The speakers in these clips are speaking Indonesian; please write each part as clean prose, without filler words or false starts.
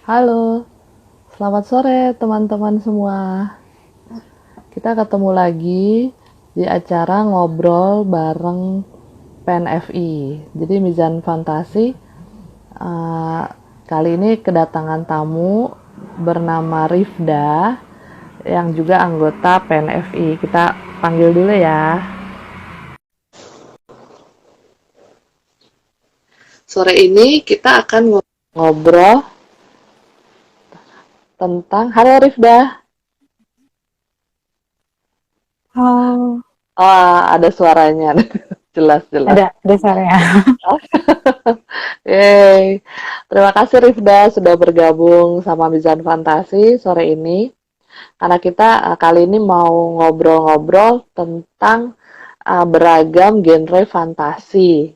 Halo, selamat sore teman-teman semua. Kita ketemu lagi di acara ngobrol bareng PNFI. Jadi Mizan Fantasi eh, kali ini kedatangan tamu bernama Rifda yang juga anggota PNFI. Kita panggil dulu ya. Sore ini kita akan ngobrol tentang Halo Rifda. Oh, Oh, ada suaranya. Jelas-jelas. ada suaranya. Yeay. Terima kasih Rifda sudah bergabung sama Mizan Fantasi sore ini. Karena kita kali ini mau ngobrol-ngobrol tentang beragam genre fantasi.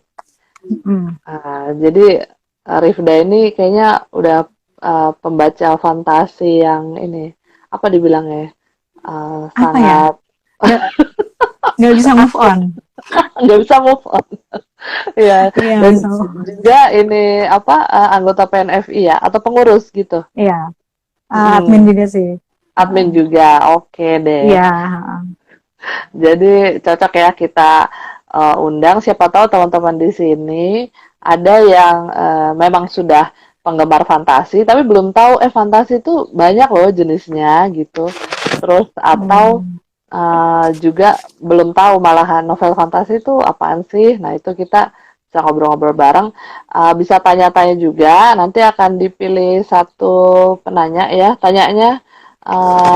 Hmm, Jadi Rifda ini kayaknya udah pembaca fantasi yang ini, apa dibilangnya, apa ya? sangat Nggak, nggak bisa move on. nggak bisa move on. Iya, Iya, nggak dan bisa move on. juga ini apa anggota PNFI ya atau pengurus gitu. Iya, admin Mm, juga sih. admin Heeh. juga, oke deh. Iya, heeh. Jadi cocok ya kita undang. Siapa tahu teman-teman di sini ada yang memang sudah penggemar fantasi, tapi belum tahu fantasi itu banyak loh jenisnya gitu. Terus atau Hmm. juga belum tahu malahan novel fantasi itu apaan sih. Nah, itu kita bisa ngobrol-ngobrol bareng. Bisa tanya-tanya juga. Nanti akan dipilih satu penanya ya. Tanyanya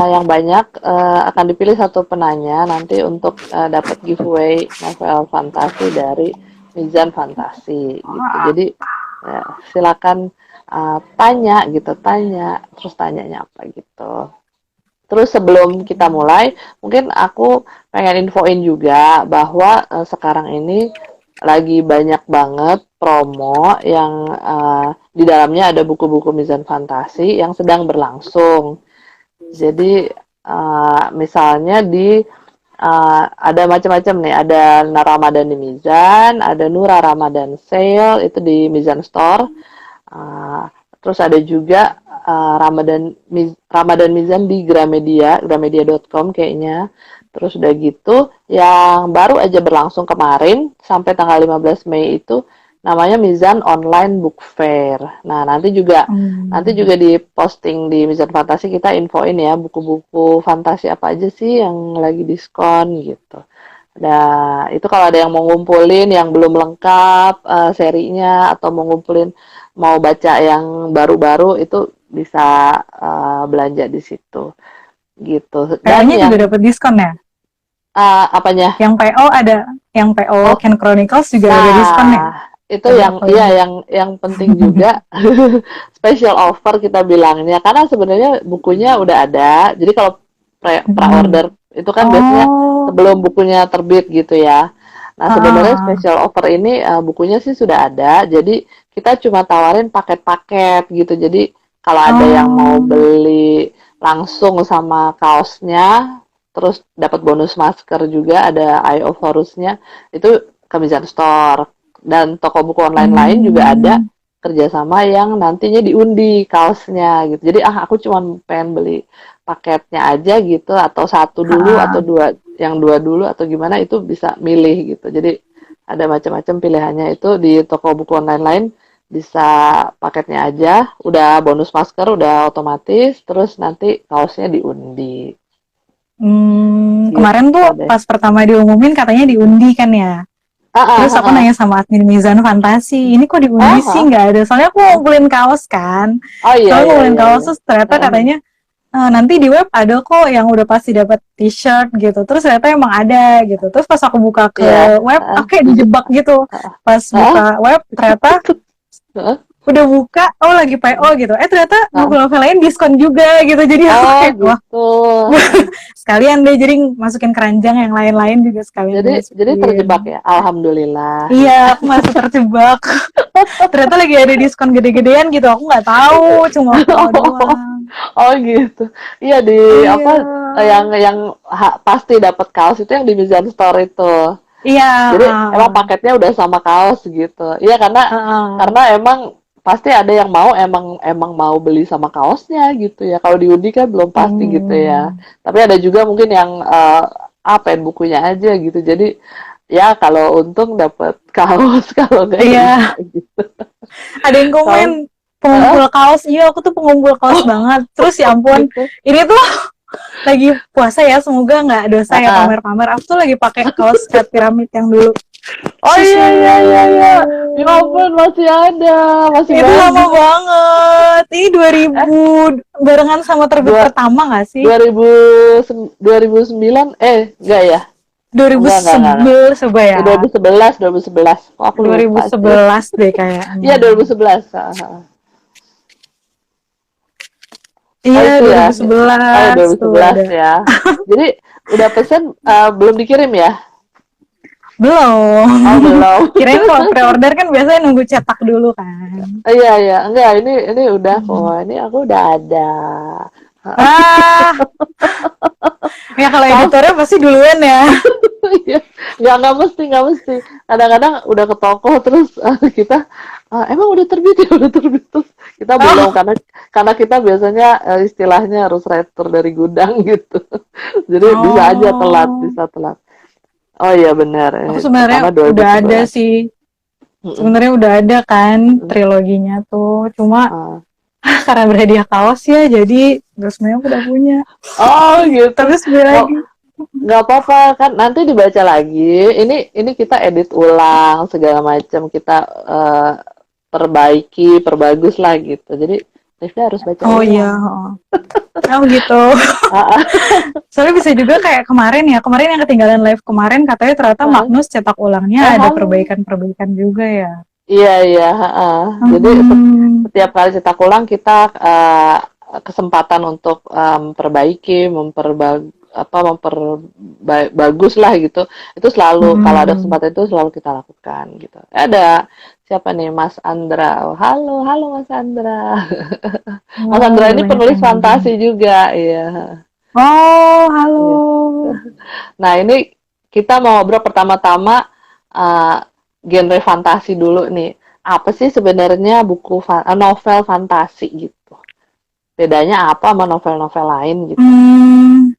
yang banyak akan dipilih satu penanya nanti untuk dapat giveaway novel fantasi dari Mizan Fantasi gitu. Jadi silakan tanya gitu, tanya terus tanyanya apa gitu. Terus sebelum kita mulai, mungkin aku pengen infoin juga bahwa sekarang ini lagi banyak banget promo yang di dalamnya ada buku-buku Mizan Fantasi yang sedang berlangsung. Jadi misalnya ada macam-macam nih, ada Ramadan di Mizan, ada Nura Ramadan Sale itu di Mizan Store. Uh, Terus ada juga Ramadan Mizan di Gramedia, gramedia.com kayaknya. Terus udah gitu, yang baru aja berlangsung kemarin sampai tanggal 15 Mei itu namanya Mizan Online Book Fair. Nah, nanti juga Hmm. di posting di Mizan Fantasi kita infoin ya buku-buku fantasi apa aja sih yang lagi diskon gitu. Nah, itu kalau ada yang mau ngumpulin yang belum lengkap serinya atau mau ngumpulin mau baca yang baru-baru itu bisa belanja di situ gitu. Dan PO-nya juga yang dapat diskon ya? apanya? Yang PO ada, yang PO Oh, Ken Chronicles juga ada diskon ya? nah itu Tadi yang aku iya lihat. yang penting juga special offer kita bilangnya karena sebenarnya bukunya udah ada. Jadi kalau Hmm. pre-order itu kan biasanya Oh, sebelum bukunya terbit gitu ya. Nah, sebenarnya ah, special offer ini bukunya sih sudah ada. Jadi kita cuma tawarin paket-paket gitu. Jadi kalau ada yang mau oh, beli langsung sama kaosnya, terus dapat bonus masker juga ada Eye of Horus-nya, itu ke Mizan Store. Dan toko buku online lain juga ada hmm, kerjasama yang nantinya diundi kaosnya gitu. Jadi aku cuma pengen beli paketnya aja gitu atau satu dulu ah. atau dua dulu atau gimana itu bisa milih gitu. Jadi ada macam-macam pilihannya itu di toko buku online lain bisa paketnya aja, udah bonus masker, udah otomatis, terus nanti kaosnya diundi Kemarin gitu tuh deh. pas pertama diumumin katanya diundi kan ya. Ah, ah, Terus ah, aku ah. nanya sama admin Mizan Fantasi, ini kok diundi Ah, sih ah, nggak ada? Soalnya aku ah. ngumpulin kaos kan. Oh iya Soalnya iya ngumpulin iya kaos iya. terus ternyata Ah, ah, katanya nanti di web ada kok yang udah pasti dapat t-shirt gitu. Terus ternyata emang ada gitu. Terus pas aku buka ke iya. web, Ah, oke ah, dijebak gitu. ah, Pas ah, buka web ternyata ah, udah buka, oh lagi PO gitu. Ternyata ah. novel-novel lain diskon juga gitu. Jadi aku Oh kayak, wah gitu. sekalian deh jadi masukin keranjang yang lain-lain juga sekalian Jadi terjebak dimasukin. ya. Alhamdulillah Iya, gitu. aku merasa terjebak. Ternyata lagi ada diskon gede-gedean gitu. Aku nggak tahu, cuma PO doang. Oh gitu. Iya di apa Iya, pasti dapat kaos itu yang di Mizan Store itu. iya, Jadi emang paketnya udah sama kaos gitu. Iya karena uh, emang pasti ada yang mau emang mau beli sama kaosnya gitu ya. Kalau di Udi kan belum pasti gitu ya. Tapi ada juga mungkin yang pengen bukunya aja gitu. Jadi ya kalau untung dapat kaos, kalau enggak ya Iya, udah gitu. ada yang komen Kalau pengumpul kaos. Iya, aku tuh pengumpul kaos banget. Terus ya ampun, gitu. ini tuh lagi puasa ya, semoga nggak dosa ya Ah, pamer-pamer. Aku tuh lagi pakai kaos cat piramid yang dulu. oh iya iya iya iya. Ya Susu. ampun masih ada, masih Itu lama bagus. banget. Ini Eh, 2000 barengan sama terbit dua pertama nggak sih? 2000 2009 enggak ya? Enggak. 2011 coba Ya, ya. 2011. Kok aku lupa sih? 2011 deh Iya kayaknya. 2011. Oh Iya, itu ya. Oh ya 2011 tuh 2011 ada. ya. Jadi udah pesen belum dikirim ya? Belum. Oh belum. Kirain kalau pre-order kan biasanya nunggu cetak dulu kan. Iya iya. Enggak ini udah kok. Ini aku udah ada. Ah, ya kalau Kamu editornya pasti duluan ya. iya. Nggak mesti. Kadang-kadang udah ke toko terus kita emang udah terbit ya udah terbit terus kita belum Oh, karena kita biasanya istilahnya harus retur dari gudang gitu. Jadi oh. bisa telat. Oh iya benar, Aku pertama sebenarnya udah ada 2011. sih. Mm-mm, Sebenarnya udah ada kan mm-mm, triloginya tuh. Cuma ah. karena berhadiah kaos ya, jadi terus sebenarnya aku udah punya. Oh gitu. Terus beli Nggak lagi. nggak apa-apa kan nanti dibaca lagi. Ini kita edit ulang segala macam kita perbagus lah gitu. Jadi Rifda harus baca Oh iya. ulang. Oh. Oh gitu. Ah, ah, Soalnya bisa juga kayak kemarin ya, kemarin yang ketinggalan live kemarin katanya ternyata ah. Magnus cetak ulangnya ada Halo. perbaikan-perbaikan juga ya. Iya iya. Jadi Hmm. setiap kali cetak ulang kita kesempatan untuk memperbaiki, memperbagus lah gitu. Itu selalu kalau ada Hmm. kesempatan itu selalu kita lakukan gitu. Ada siapa nih Mas Andra? Oh, halo Mas Andra. Mas Oh, Andra udah ini banyak penulis yang gabung. fantasi juga, iya. Oh, Iya. halo. Nah ini kita mau ngobrol pertama-tama uh, genre fantasi dulu nih. Apa sih sebenarnya novel fantasi gitu? Bedanya apa sama novel-novel lain gitu? Hmm.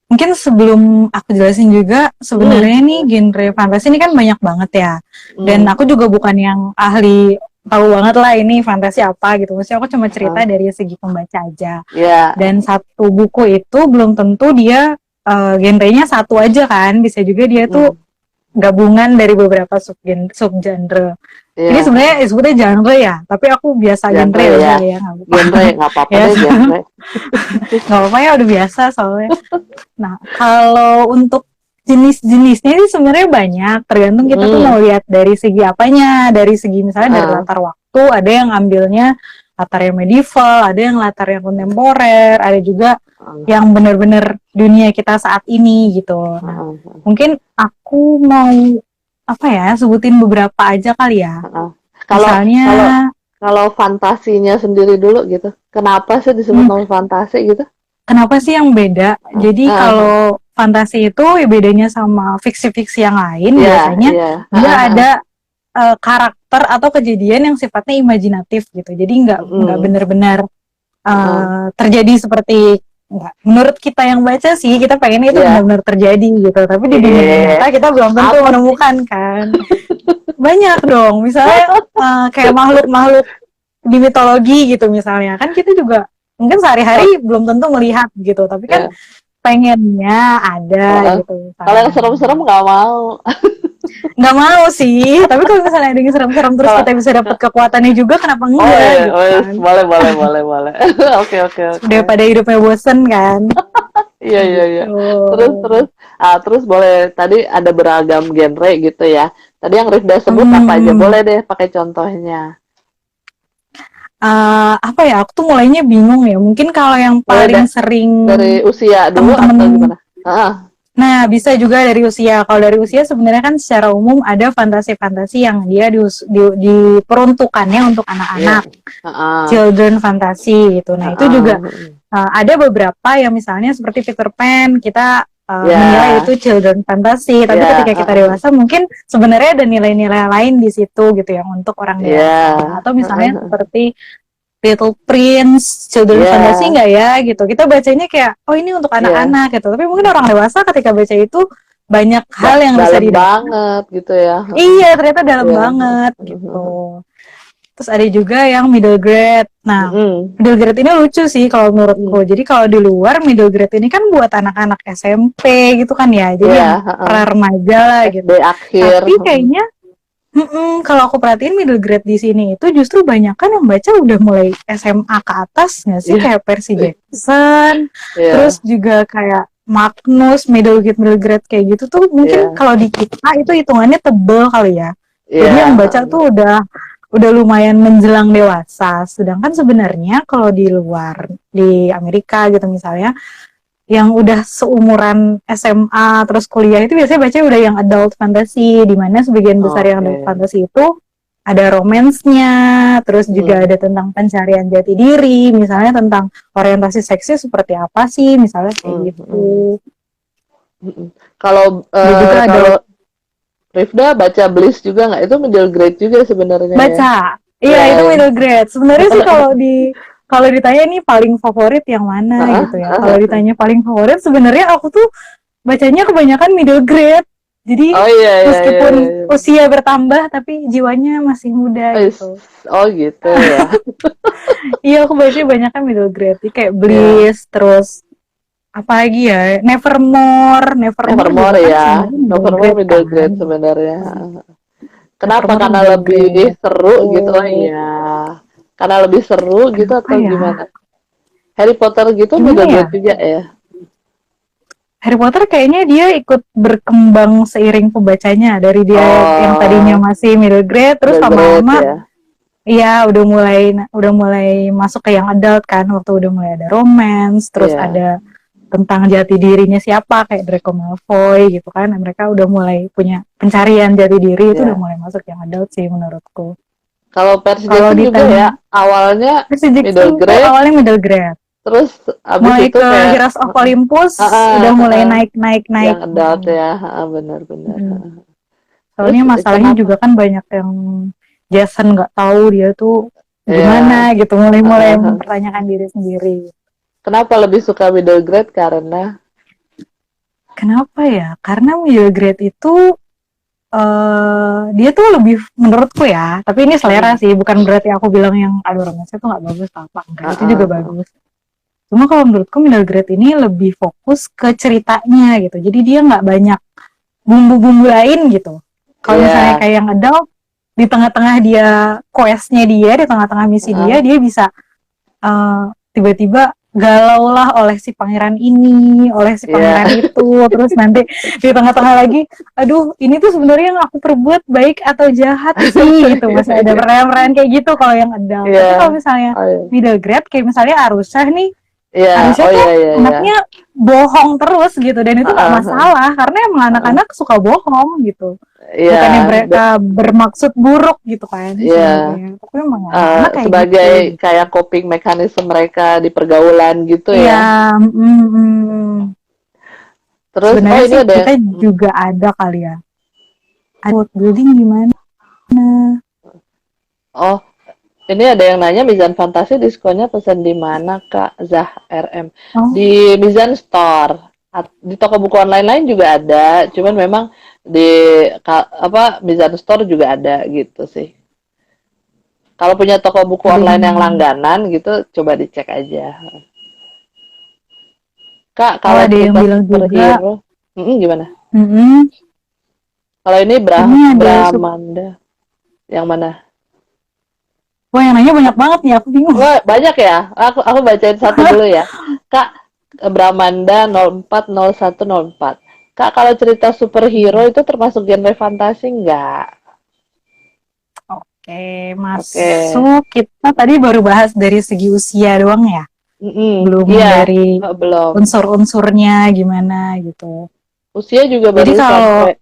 Mungkin sebelum aku jelasin juga, Hmm, sebenarnya nih genre fantasi ini kan banyak banget ya. Dan hmm, aku juga bukan yang ahli tahu banget lah ini fantasi apa gitu. Maksudnya aku cuma cerita uh, dari segi pembaca aja. ya, Dan satu buku itu belum tentu dia genrenya satu aja kan. Bisa juga dia tuh hmm, gabungan dari beberapa subgenre. Ini ya, sebenarnya disebutnya genre ya, tapi aku biasa genre genre ya ya, udah ya nggak apa-apa. genre nggak apa-apa Ya deh genre. nggak apa-apa ya udah biasa soalnya. Nah, kalau untuk jenis-jenisnya ini sebenarnya banyak, tergantung kita tuh Hmm, mau lihat dari segi apanya, dari segi misalnya dari uh, latar waktu, ada yang ambilnya latar yang medieval, ada yang latar yang kontemporer, ada juga uh, yang benar-benar dunia kita saat ini gitu. Nah, uh, mungkin aku mau apa ya, sebutin beberapa aja kali ya. uh. Kalau Misalnya, kalau kalau fantasinya sendiri dulu gitu, kenapa sih disebut hmm, novel fantasi gitu? kenapa sih yang beda? Uh, Jadi uh, kalau fantasi itu ya bedanya sama fiksi-fiksi yang lain ya, biasanya ya, dia ada karakter atau kejadian yang sifatnya imajinatif gitu. Jadi nggak mm, benar-benar uh, terjadi seperti nggak. Menurut kita yang baca sih kita pengennya itu ya, benar-benar terjadi gitu. Tapi di dunia eh, nyata kita belum tentu apa sih? menemukan kan. Banyak dong. Misalnya kayak makhluk-makhluk di mitologi gitu misalnya. Kan kita juga mungkin Oh, sehari-hari belum tentu melihat gitu. Tapi kan ya. pengennya ada Heeh. gitu Kalau yang misalnya. serem-serem nggak mau. Nggak mau sih, tapi kalau misalnya ada yang serem-serem terus Kalau kita bisa dapat kekuatannya juga, kenapa oh enggak iya, gitu wes, kan. boleh. Oke. Daripada hidupnya bosen kan. Iya. Gitu. Terus terus boleh tadi ada beragam genre gitu ya. Tadi yang Rifda sebut apa aja? Hmm, Boleh deh pakai contohnya. apa ya, aku tuh mulainya bingung ya. Mungkin kalau yang Boleh paling sering dari usia dulu atau temen-temen. gimana? Heeh. Nah, bisa juga dari usia. Kalau dari usia sebenarnya kan secara umum ada fantasi-fantasi yang dia diperuntukannya untuk Iya. anak-anak, Heeh. children fantasi gitu. Nah, itu juga Heeh. ada beberapa yang misalnya seperti Peter Pan, kita menilai Ya, itu children fantasy, tapi ya, ketika kita dewasa mungkin sebenarnya ada nilai-nilai lain di situ gitu yang untuk orang dewasa. ya, Atau misalnya seperti Little Prince, children fantasy ya, nggak ya gitu. Kita bacanya kayak oh ini untuk ya. anak-anak gitu. Tapi mungkin orang dewasa ketika baca itu banyak hal yang bisa Dalam didapat. banget gitu ya. Iya, ternyata dalam Ya. banget gitu. Terus ada juga yang middle grade. Nah, Mm-mm. middle grade ini lucu sih kalau menurutku. Mm. Jadi kalau di luar middle grade ini kan buat anak-anak SMP gitu kan ya. Jadi Iya, yang heeh. pra-remaja lah SD gitu. akhir. Tapi kayaknya kalau aku perhatiin middle grade di sini itu justru banyak kan yang baca udah mulai SMA ke atas nggak sih, Iya, kayak Percy Jackson, terus iya, juga kayak Magnus, middle grade kayak gitu tuh mungkin iya, kalau di kita itu hitungannya tebel kali ya. Jadi yang iya, baca tuh udah lumayan menjelang dewasa. Sedangkan sebenarnya kalau di luar di Amerika gitu misalnya yang udah seumuran SMA terus kuliah itu biasanya baca udah yang adult fantasy, di mana sebagian besar yang adult oke. fantasy itu ada romansnya, terus juga Hmm. ada tentang pencarian jati diri, misalnya tentang orientasi seksnya seperti apa sih, misalnya kayak Hmm. Hmm. gitu. Hmm. Kalau Ada juga kalau adult Rifda baca Bliss juga nggak? Itu middle grade juga sebenarnya ya. baca. Iya, Ya, itu ya. middle grade. Sebenarnya sih kalau ditanya nih paling favorit yang mana Heeh, gitu ya. Kalau heeh. ditanya paling favorit sebenarnya aku tuh bacanya kebanyakan middle grade. Jadi Oh iya, iya, iya, meskipun iya, iya. usia bertambah tapi jiwanya masih muda Oh, gitu. oh gitu ya. Iya, aku baca banyak kan middle grade. Jadi kayak Ya, Bliss, terus apa lagi ya? Nevermore. Nevermore juga Nevermore kan ya. sebenarnya middle Nevermore grade middle kan. grade sebenarnya. Kenapa? Nevermore Karena middle lebih grade. seru gitu. Oh Oh, iya. Karena lebih seru gitu kenapa atau ya? gimana? Harry Potter gitu Gimana middle ya? grade juga ya? Harry Potter kayaknya dia ikut berkembang seiring pembacanya dari dia yang tadinya Oh, masih middle grade terus middle grade lama-lama ya. iya udah mulai masuk ke yang adult kan, waktu udah mulai ada romance, terus Iya, ada tentang jati dirinya siapa kayak Draco Malfoy gitu kan. Mereka udah mulai punya pencarian jati diri, itu udah iya. mulai masuk yang adult sih menurutku. Kalau Percy Kalau Jackson juga ya, ditanya awalnya Percy middle Jackson tuh grade, awalnya middle grade, terus abis mulai itu ke kayak Heroes of Olympus udah mulai heeh, naik naik naik. yang adult ya, benar-benar. Terus Soalnya masalahnya kenapa? juga kan banyak yang Jason nggak tahu dia tuh Ya, gimana gitu, mulai-mulai heeh. mempertanyakan diri sendiri. Kenapa lebih suka middle grade? Karena Kenapa ya? Karena middle grade itu dia tuh lebih menurutku ya, tapi ini selera mm, sih, bukan berarti aku bilang yang aduh romansnya tuh nggak bagus atau apa, enggak, itu juga heeh, bagus. Cuma kalau menurutku middle grade ini lebih fokus ke ceritanya gitu, jadi dia nggak banyak bumbu-bumbu lain gitu. Kalau misalnya iya, kayak yang adult, di tengah-tengah dia questnya dia, di tengah-tengah misi heeh, dia bisa tiba-tiba galau lah oleh si pangeran ini, oleh si iya, pangeran itu, terus nanti di tengah-tengah lagi, aduh ini tuh sebenarnya yang aku perbuat baik atau jahat sih gitu, masih ada perayaan-perayaan kayak gitu kalau yang adult. iya, Tapi kalau misalnya oh iya, middle grade kayak misalnya Arusha nih, iya, Arusha oh tuh iya, iya, iya, anaknya bohong terus gitu, dan itu nggak heeh, heeh, masalah karena emang heeh. anak-anak suka bohong gitu, Iya, bukannya be- mereka bermaksud buruk gitu kan iya. sebenarnya, tapi emang anak-anak kayak Sebagai gitu gitu. kayak coping mekanisme mereka di pergaulan gitu Iya, ya. Terus, oh sebenarnya ini sih ada, kita juga ada kali ya. Ada world building gimana? oh ini ada yang nanya Mizan Fantasi diskonnya pesan di mana Kak Zah RM? Oh, Di Mizan Store. Di toko buku online lain juga ada, cuman memang di Mizan Store juga ada gitu sih. Kalau punya toko buku ada online yang yang langganan gitu, coba dicek aja. Kak, oh kalau ada yang cerita bilang juga, superhero, gimana? mm-mm, Kalau ini ini ada Brahmanda, yang mana? wah yang nanya banyak banget nih, aku bingung. Wah, banyak ya. Aku bacain satu dulu ya. Kak Bramanda 040104. Kak, kalau cerita superhero itu termasuk genre fantasi nggak? Oke, Oke. masuk. Kita tadi baru bahas dari segi usia doang ya, belum Iya, dari belum. unsur-unsurnya gimana gitu. Usia juga Jadi baru kalau sampai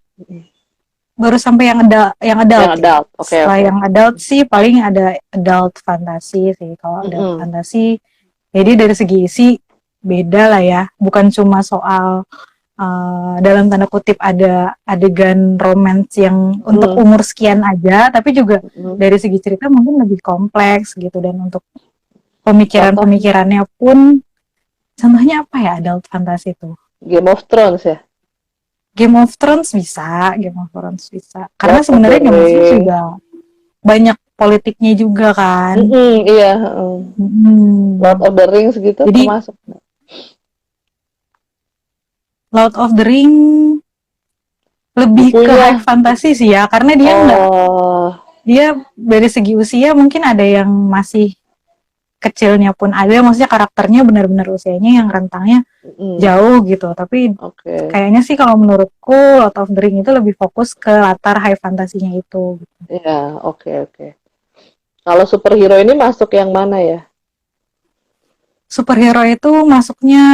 baru sampai yang yang adult ya. adult. Oke, Setelah oke. yang adult sih paling ada adult fantasi sih. Kalau adult Mm-mm. fantasi, jadi dari segi isi beda lah ya. Bukan cuma soal dalam tanda kutip ada adegan romance yang untuk Mm, umur sekian aja, tapi juga mm. dari segi cerita mungkin lebih kompleks gitu, dan untuk Contohnya pemikiran-pemikirannya pun, contohnya apa ya adult fantasy itu? Game of Thrones ya, Game of Thrones bisa. Karena Lord of the sebenarnya Game of Thrones Ring. juga banyak politiknya juga kan. Iya, Lord Hmm. of the Rings gitu Jadi termasuk. Lord of the Ring lebih ke high Bukunya. fantasy sih ya, karena Oh, dia dari segi usia mungkin ada yang masih kecilnya pun ada, maksudnya karakternya benar-benar usianya yang rentangnya mm, jauh gitu. Tapi oke. kayaknya sih kalau menurutku Lord of the Ring itu lebih fokus ke latar high fantasinya itu. Ya, oke, oke. Kalau superhero ini masuk yang mana ya? Superhero itu masuknya,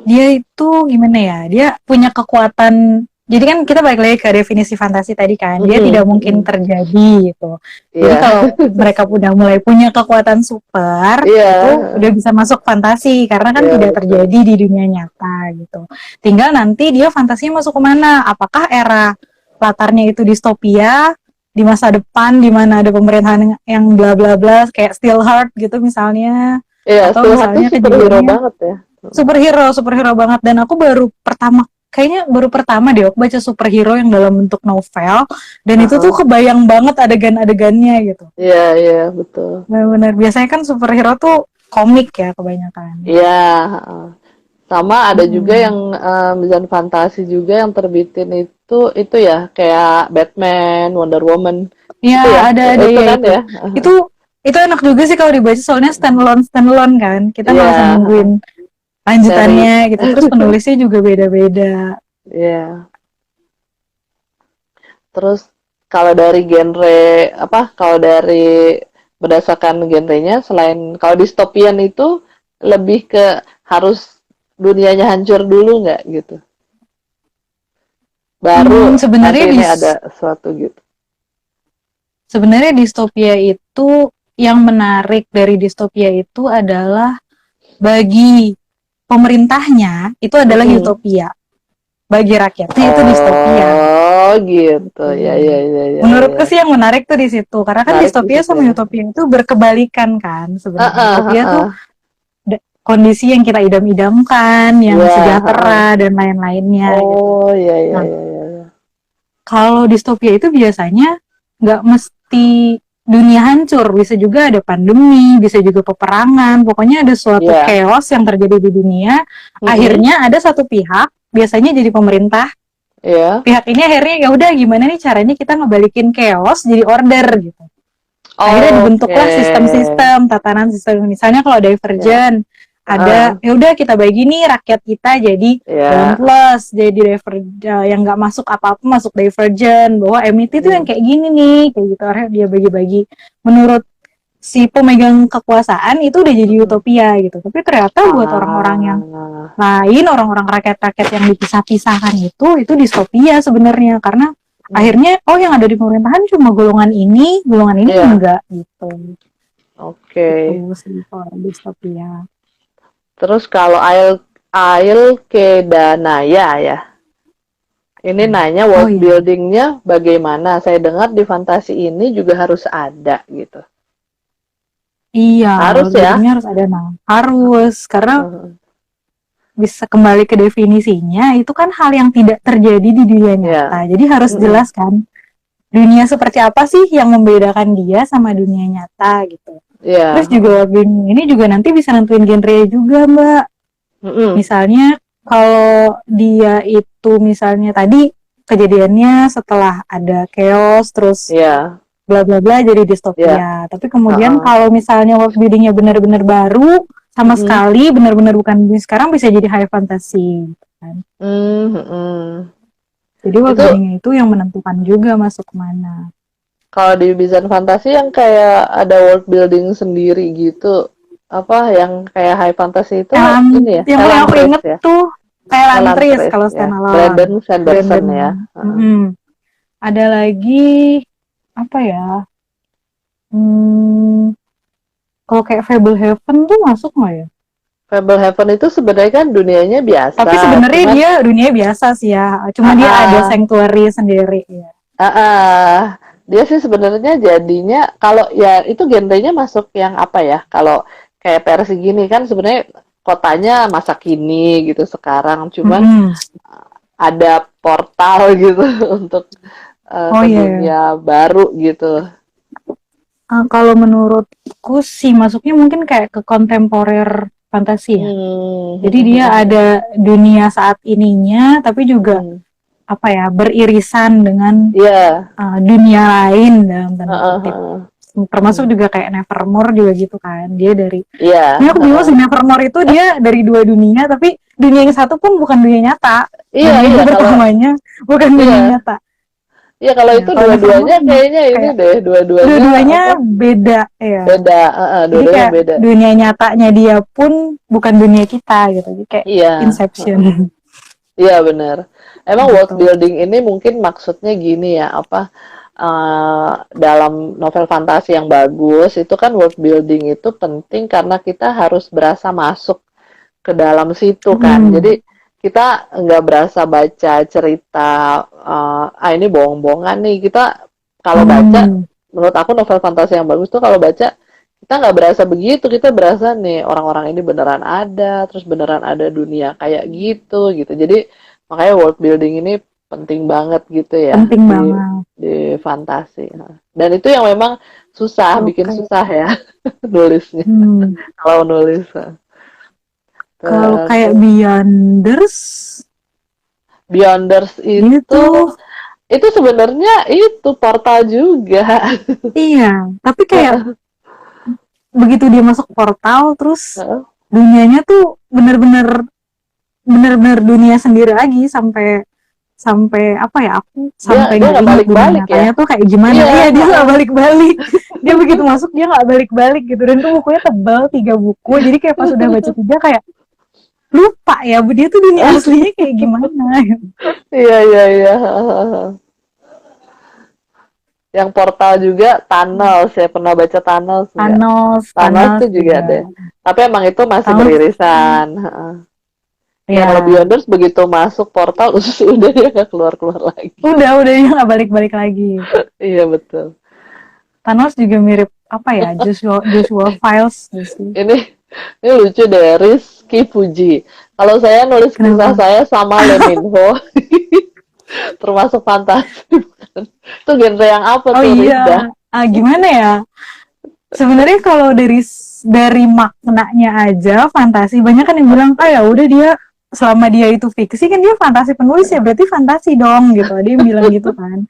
dia itu gimana ya? Dia punya kekuatan. Jadi kan kita balik lagi ke definisi fantasi tadi kan. Dia tidak mungkin terjadi gitu. Jadi Iya, kalau mereka udah mulai punya kekuatan super, iya, itu udah bisa masuk fantasi karena kan iya tidak betul. terjadi di dunia nyata gitu. Tinggal nanti dia fantasinya masuk kemana? Apakah era latarnya itu distopia di masa depan di mana ada pemerintahan yang bla bla bla kayak Steelheart gitu misalnya, Iya, atau Steel Heart tuh misalnya superhero kejadiannya banget ya. superhero banget. Dan aku baru pertama deh aku baca superhero yang dalam bentuk novel, dan itu tuh Heeh. kebayang banget adegan-adegannya gitu. Iya, iya, betul. Benar-benar biasanya kan superhero tuh komik ya kebanyakan. Iya, heeh. Sama ada juga yang Hmm. desain fantasi juga yang terbitin itu ya kayak Batman, Wonder Woman Ya itu ya, ada itu ya kan itu. ya. Itu itu enak juga sih kalau dibaca soalnya standalone kan. Kita nggak Iya, usah nungguin seri. lanjutannya gitu. Terus penulisnya juga beda-beda. Iya. Terus kalau dari genre apa? Kalau dari berdasarkan genrenya selain kalau distopian itu lebih ke harus dunianya hancur dulu nggak gitu. Baru nanti Sebenarnya ini ada sesuatu gitu. sebenarnya distopia itu, yang menarik dari distopia itu adalah bagi pemerintahnya itu adalah Mm-mm. utopia, bagi rakyatnya itu distopia. Oh gitu. Ya ya Hmm. ya ya Menurutku ya. sih yang menarik tuh di situ, karena kan Menarik di distopia situ sama ya. utopia itu berkebalikan kan Ah sebenarnya. ah Utopia tuh ah. kondisi yang kita idam-idamkan, yang Iya, heeh. sejahtera dan lain-lainnya gitu. Oh ya ya Nah, ya ya ya. kalau distopia itu biasanya nggak mesti dunia hancur, bisa juga ada pandemi, bisa juga peperangan, pokoknya ada suatu Iya. chaos yang terjadi di dunia, Mm-mm. akhirnya ada satu pihak, biasanya jadi pemerintah, Iya. pihak ini akhirnya ya udah gimana nih caranya kita ngebalikin chaos jadi order gitu. Akhirnya Oke. dibentuklah sistem-sistem, tatanan sistem. Misalnya kalau Ya. Divergent, ada Heeh. ya udah kita bagi nih rakyat kita jadi Ya. Dauntless, jadi yang nggak masuk apa-apa masuk Divergent, bahwa MIT itu yang Mm. kayak gini nih, kayak gitu. Akhirnya dia bagi-bagi menurut si pemegang kekuasaan itu udah jadi Mm-mm. utopia gitu. Tapi ternyata buat orang-orang yang Ah. lain, orang-orang rakyat-rakyat yang dipisah-pisahkan itu distopia sebenarnya, karena Hmm. akhirnya oh yang ada di pemerintahan cuma golongan ini Iya. enggak gitu. Oke. Itu sih kalau distopia. Terus kalau Ail Kedanaya ya. Ini nanya Oh world iya. buildingnya bagaimana? Saya dengar di fantasi ini juga harus ada gitu. Iya, Harus world ya? buildingnya harus ada, nah. Harus, karena Heeh. bisa kembali ke definisinya, itu kan hal yang tidak terjadi di dunia Ya. nyata. Jadi harus Mm-mm. jelas kan, dunia seperti apa sih yang membedakan dia sama dunia nyata gitu. Ya. Terus juga Heeh. world building ini juga nanti bisa nentuin genre juga, Mbak. Mm-mm. Misalnya kalau dia itu misalnya tadi kejadiannya setelah ada chaos terus Ya. bla bla bla jadi Ya. distopia. Tapi kemudian Heeh. kalau misalnya world buildingnya benar-benar baru sama Mm-mm. sekali benar-benar bukan dunia sekarang, bisa jadi high fantasy kan. Mm-mm. Jadi world Itu buildingnya itu yang menentukan juga masuk mana. kalau di desain fantasi yang kayak ada world building sendiri gitu, apa yang kayak high fantasy itu ini ya, Yang aku Elantris inget ya, tuh Elantris Elantris kalau ya, standalone. Brandon Sanderson Brandon. ya. Heeh. Mm-mm. Ada lagi apa ya? Hmm, kalau kayak Fable Heaven tuh masuk nggak ya? Fable Heaven itu sebenarnya kan dunianya Tapi biasa, sebenarnya cuman dia dunia biasa sih ya. Cuma dia ada ah, sanctuary sendiri ya. dia sih sebenarnya jadinya kalau ya itu genrenya masuk yang apa ya? Kalau kayak versi gini kan sebenarnya kotanya masa kini gitu sekarang, cuman Mm-mm. ada portal gitu untuk Oh ke iya, iya. dunia baru gitu. Kalau menurutku sih masuknya mungkin kayak ke kontemporer fantasi ya. Jadi dia Hmm. ada dunia saat ininya, tapi juga Hmm. apa ya, beririsan dengan Iya. dunia lain dalam tanda Heeh, kutip. heeh. Termasuk Hmm. juga kayak Nevermore juga gitu kan. Dia dari Iya, sebenarnya aku bingung heeh. sih, Nevermore itu dia dari dua dunia, tapi dunia yang satu pun bukan dunia nyata. Iya, Dunia iya yang kalau pertamanya bukan dunia iya, nyata. iya kalau Ya, itu kalau Nevermore dua-duanya kayaknya ini kayak deh, dua-duanya dua-duanya apa? beda ya. Beda, heeh, Jadi dua-duanya kayak beda. dunia nyatanya dia pun bukan dunia kita gitu. Jadi kayak Iya, heeh. Inception Iya benar. Emang world gitu. building ini mungkin maksudnya gini ya, apa dalam novel fantasi yang bagus itu kan world building itu penting karena kita harus berasa masuk ke dalam situ kan. Hmm. Jadi kita nggak berasa baca cerita ini bohong-bohongan nih. Kita kalau baca, Hmm. menurut aku novel fantasi yang bagus tuh kalau baca kita nggak berasa begitu. Kita berasa nih orang-orang ini beneran ada, terus beneran ada dunia kayak gitu gitu. Jadi makanya world building ini penting banget gitu ya Penting di banget. fantasi. Dan itu yang memang susah, bikin Oke. susah ya nulisnya. Hmm. Kalau nulis. Kalau kayak Terus Beyonders Beyonders itu itu sebenarnya itu portal juga. iya, tapi kayak begitu dia masuk portal terus Heeh. dunianya tuh bener-bener dunia sendiri lagi sampai sampai apa ya, aku dia sampai dia nggak nggak ingat dunia balik-balik ya. nyatanya tuh kayak gimana. Iya, Iya, dia nggak heeh. balik-balik. Dia begitu masuk dia nggak balik-balik gitu, dan tuh bukunya tebal 3 buku, jadi kayak pas udah baca 3 kayak lupa ya dia tuh dunia aslinya kayak gimana. Iya, iya, iya. Yang portal juga Tunnel, saya pernah baca Tunnel enggak? Thanos Tunnel Thanos tuh juga juga deh. Tapi emang itu masih Thanos beririsan. Heeh. Ya kalau ya, Beyonders begitu masuk portal udah dia nggak keluar-keluar lagi. udah dia nggak balik-balik lagi. Iya betul. Thanos juga mirip apa ya, Joshua Joshua Files gitu sih. Ini ini lucu deh, Rizky Puji. Kalau saya nulis kisah Kenapa? saya sama Lee Min Ho, termasuk fantasi. Bukan? Itu genre yang apa Oh tuh, Rizda? iya, gimana ya? Sebenarnya kalau dari maknanya aja fantasi, banyak kan yang bilang ah ya udah dia selama dia itu fiksi kan dia fantasi penulis ya berarti fantasi dong gitu. Dia yang bilang gitu kan.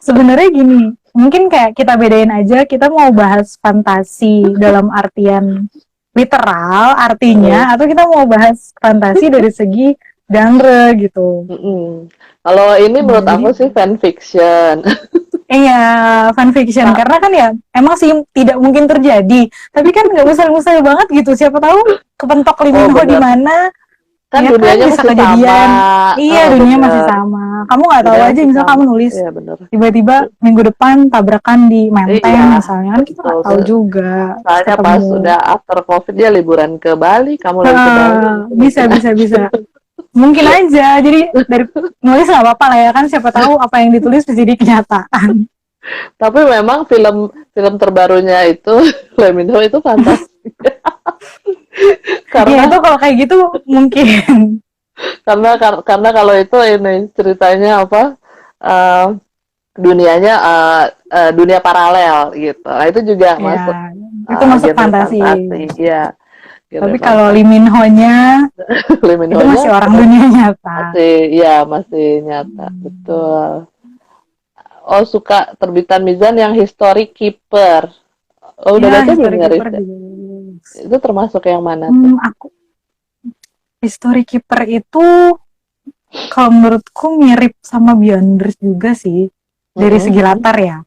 Sebenarnya gini, mungkin kayak kita bedain aja, kita mau bahas fantasi dalam artian literal artinya atau kita mau bahas fantasi dari segi genre gitu. Mm-mm. Kalau ini Nah, menurut jadi aku sih fanfiction. iya, fanfiction Nah, karena kan ya emang sih tidak mungkin terjadi, tapi kan nggak mustahil-mustahil banget gitu. Siapa tahu kepentok Lee oh Min Ho di bener. mana, Kan ya kan dunianya bisa masih sama. kejadian. Iya, dunia masih Bener. sama. Kamu nggak tahu Dunianya aja, masih misal sama. kamu nulis Iya bener. tiba-tiba minggu depan tabrakan di Iya, Menteng misalnya, kan kita betul. nggak tahu juga, terus Misalnya pas ketemu. udah after COVID dia liburan ke Bali, kamu lagi ke Bali, itu Bisa mungkin bisa bisa. Mungkin aja. Jadi dari nulis nggak apa-apa lah ya kan. Siapa tahu apa yang ditulis bisa jadi kenyataan. Tapi memang film film terbarunya itu Lee Min Ho itu fantasi. Ya karena itu kalau kayak gitu mungkin. karena kalau itu ini ceritanya apa? eh, dunianya dunia paralel gitu. Nah, itu juga masuk Ya, itu masuk genre fantasi. fantasi. Iya, genre Tapi kalau Lee fantasi. Min Ho-nya Lee Min itu Ho-nya masih orang dunia nyata. masih ya masih nyata, betul. Oh, suka terbitan Mizan yang Historic Keeper. Oh, udah Ya, baca belum History ya, Keeper Rizka? juga. Itu termasuk yang mana tuh? Aku History Keeper itu kalau menurutku mirip sama Beyonders juga sih, dari segi Mm-mm. latar ya,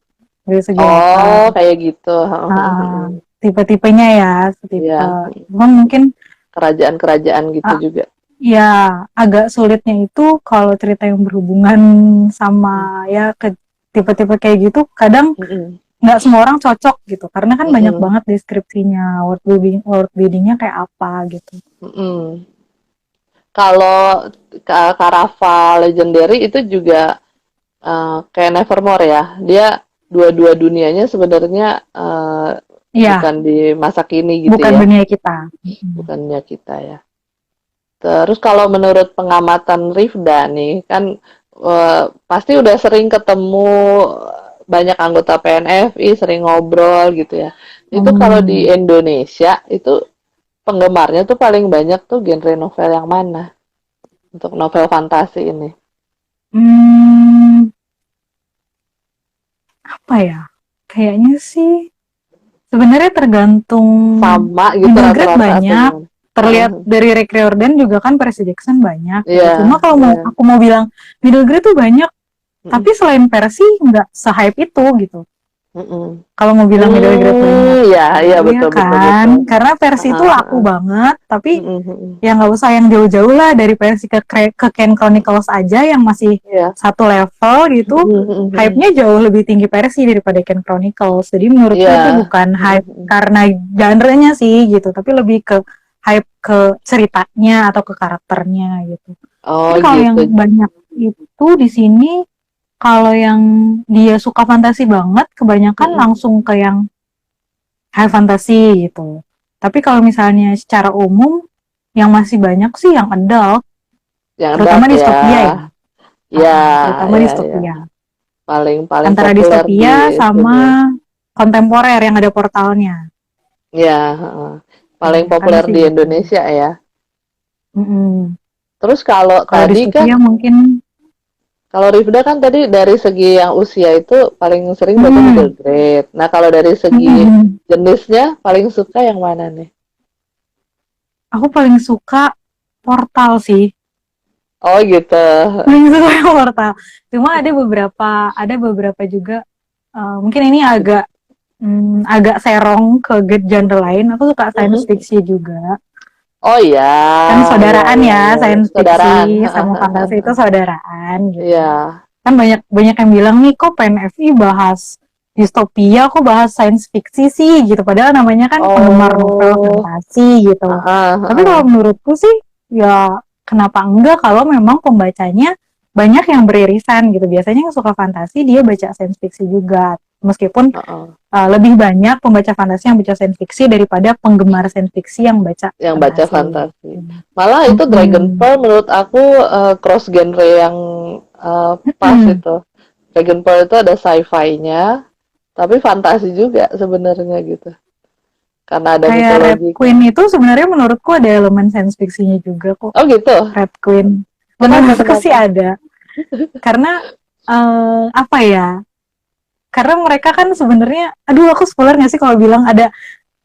dari segi latar. Oh, kayak gitu. Nah, tipe-tipenya ya, tipe. Iya, Cuman mungkin kerajaan-kerajaan gitu ah, juga. ya agak sulitnya itu kalau cerita yang berhubungan sama ya ke tipe-tipe kayak gitu, kadang Mm-mm. nggak semua orang cocok gitu karena kan banyak Mm-mm. banget deskripsinya world buildingnya kayak apa gitu. Mm-mm. Kalau Caraval Legendary itu juga kayak Nevermore ya. Dia dua-dua dunianya sebenarnya Iya, bukan di masa kini gitu bukan ya, dunia kita. Mm-mm. bukannya kita ya. Terus kalau menurut pengamatan Rifda nih, kan pasti udah sering ketemu banyak anggota PNFI, sering ngobrol gitu ya. Itu kalau di Hmm. Indonesia itu penggemarnya tuh paling banyak tuh genre novel yang mana untuk novel fantasi ini? Hmm, apa ya? Kayaknya sih sebenarnya tergantung Sama gitu middle grade rata-rata atau banyak. gimana? Terlihat Heeh. dari Rick Riordan juga kan Percy Jackson banyak gitu. Iya, Cuma kalau mau iya. aku mau bilang middle grade tuh banyak, Mm-mm, tapi selain Percy nggak se-hype itu gitu. mm-mm. Kalau mau bilang middle grade banyak, Iya, iya iya betul betul kan? betul. Karena Percy itu Heeh, laku heeh. banget, tapi Mm-mm, mm-mm. ya nggak usah yang jauh-jauh lah dari Percy ke Ken Chronicles aja yang masih Iya. satu level gitu. Mm-mm, mm-mm, mm-mm. Hype-nya jauh lebih tinggi Percy daripada Ken Chronicles. Jadi menurutku Iya. itu bukan Mm-mm, hype mm-mm. karena genre-nya sih gitu, tapi lebih ke hype ke ceritanya atau ke karakternya gitu. Oh Mungkin kalau yang gitu. banyak itu di sini kalau yang dia suka fantasi banget kebanyakan Mm-mm. langsung ke yang high fantasy gitu. Tapi kalau misalnya secara umum yang masih banyak sih yang adult, Yang terutama dark ya. distopia ya. Ya, Terutama ya, ya. distopia. Paling paling Antara populer di distopia sini. sama kontemporer yang ada portalnya. Ya, heeh. Paling Kebanyakan populer sih di gitu. Indonesia ya. Mm-mm. Terus kalau Kalau tadi kan, distopia mungkin, kalau Rifda kan tadi dari segi yang usia itu paling sering berarti middle mm, grade. Nah, kalau dari segi mm-mm. jenisnya paling suka yang mana nih? Aku paling suka portal sih. Oh gitu. Paling suka yang portal. Cuma ada beberapa juga. Mungkin ini agak serong ke genre lain. Aku suka science Mm-mm. fiction juga. Oh iya, Kan iya, saudaraan iya, ya, iya. science Saudaraan. fiction sama fantasi itu saudaraan gitu. Iya, Kan banyak banyak yang bilang nih kok PNFI bahas distopia, kok bahas science fiction sih gitu. Padahal namanya kan penggemar novel oh, fantasi gitu. heeh, Tapi kalau heeh. menurutku sih ya kenapa enggak kalau memang pembacanya banyak yang beririsan gitu. Biasanya yang suka fantasi dia baca science fiction juga. Meskipun Heeh. lebih banyak pembaca fantasi yang baca science fiction daripada penggemar science fiction yang baca Yang baca fantasi. fantasi. Malah itu Mm-mm. Dragonfall menurut aku cross genre yang pas Mm-mm. itu. Dragonfall itu ada sci-fi-nya, tapi fantasi juga sebenarnya gitu. Karena ada Kayak Red Queen mitologinya. itu sebenarnya menurutku ada elemen science fiction-nya juga kok. Oh gitu. Red Queen. Kenapa Menurutku sih kenapa? ada. Karena apa ya? Karena mereka kan sebenarnya, aduh aku spoiler nggak sih kalau bilang ada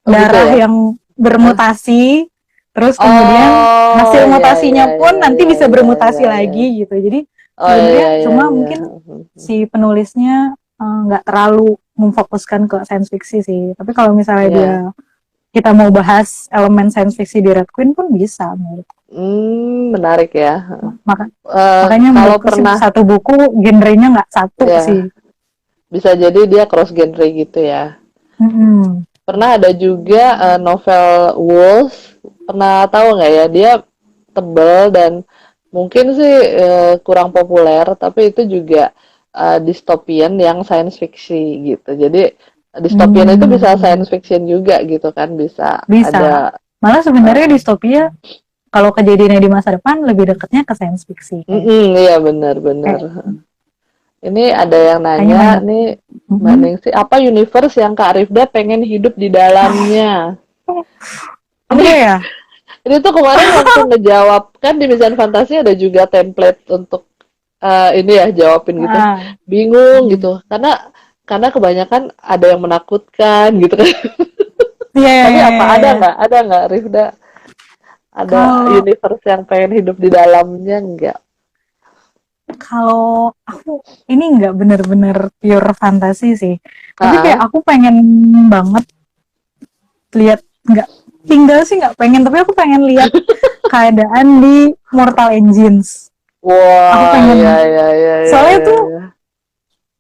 Oh gitu darah ya. yang Heeh. bermutasi, terus kemudian Oh hasil ya ya mutasinya ya pun nanti ya bisa ya bermutasi ya ya. lagi gitu. Jadi Oh ya sebenarnya ya cuma ya. mungkin si penulisnya nggak terlalu memfokuskan ke science fiction sih. Tapi kalau misalnya dia Ya. kita mau bahas elemen science fiction di Red Queen pun bisa menurut. Menarik ya. Maka, Eh, makanya kalau menurutku sih pernah satu buku genrenya nggak satu sih. ya bisa jadi dia cross genre gitu ya. Mm-mm. Pernah ada juga novel Wolf, pernah tahu nggak ya? Dia tebel dan mungkin sih kurang populer, tapi itu juga dystopian yang science fiction gitu. Jadi dystopian itu bisa Hmm, science fiction juga gitu kan, bisa bisa. ada. Malah sebenarnya uh, distopia kalau kejadiannya di masa depan lebih dekatnya ke science fiction kayak iya benar-benar. kayak Ini ada yang kayaknya nanya banyak. nih, Mbak Mm-mm. Ningsi, apa universe yang Kak Rifda pengen hidup di dalamnya? Apa Ini ya? Ini tuh kemarin waktu ngejawab kan di Mizan Fantasi ada juga template untuk ini ya jawabin gitu. Ah, Bingung mm. gitu. Karena kebanyakan ada yang menakutkan gitu kan. Iya, iya, Tapi iya, apa iya, ada iya. nggak? Ada nggak Rifda? Ada Kalau universe yang pengen hidup di dalamnya nggak? kalau aku ini nggak bener-bener pure fantasi sih. Tapi kayak Ah, aku pengen banget lihat nggak tinggal sih nggak pengen tapi aku pengen lihat keadaan di Mortal Engines. Aku wah, ya pengen ya ya ya soalnya ya tuh ya.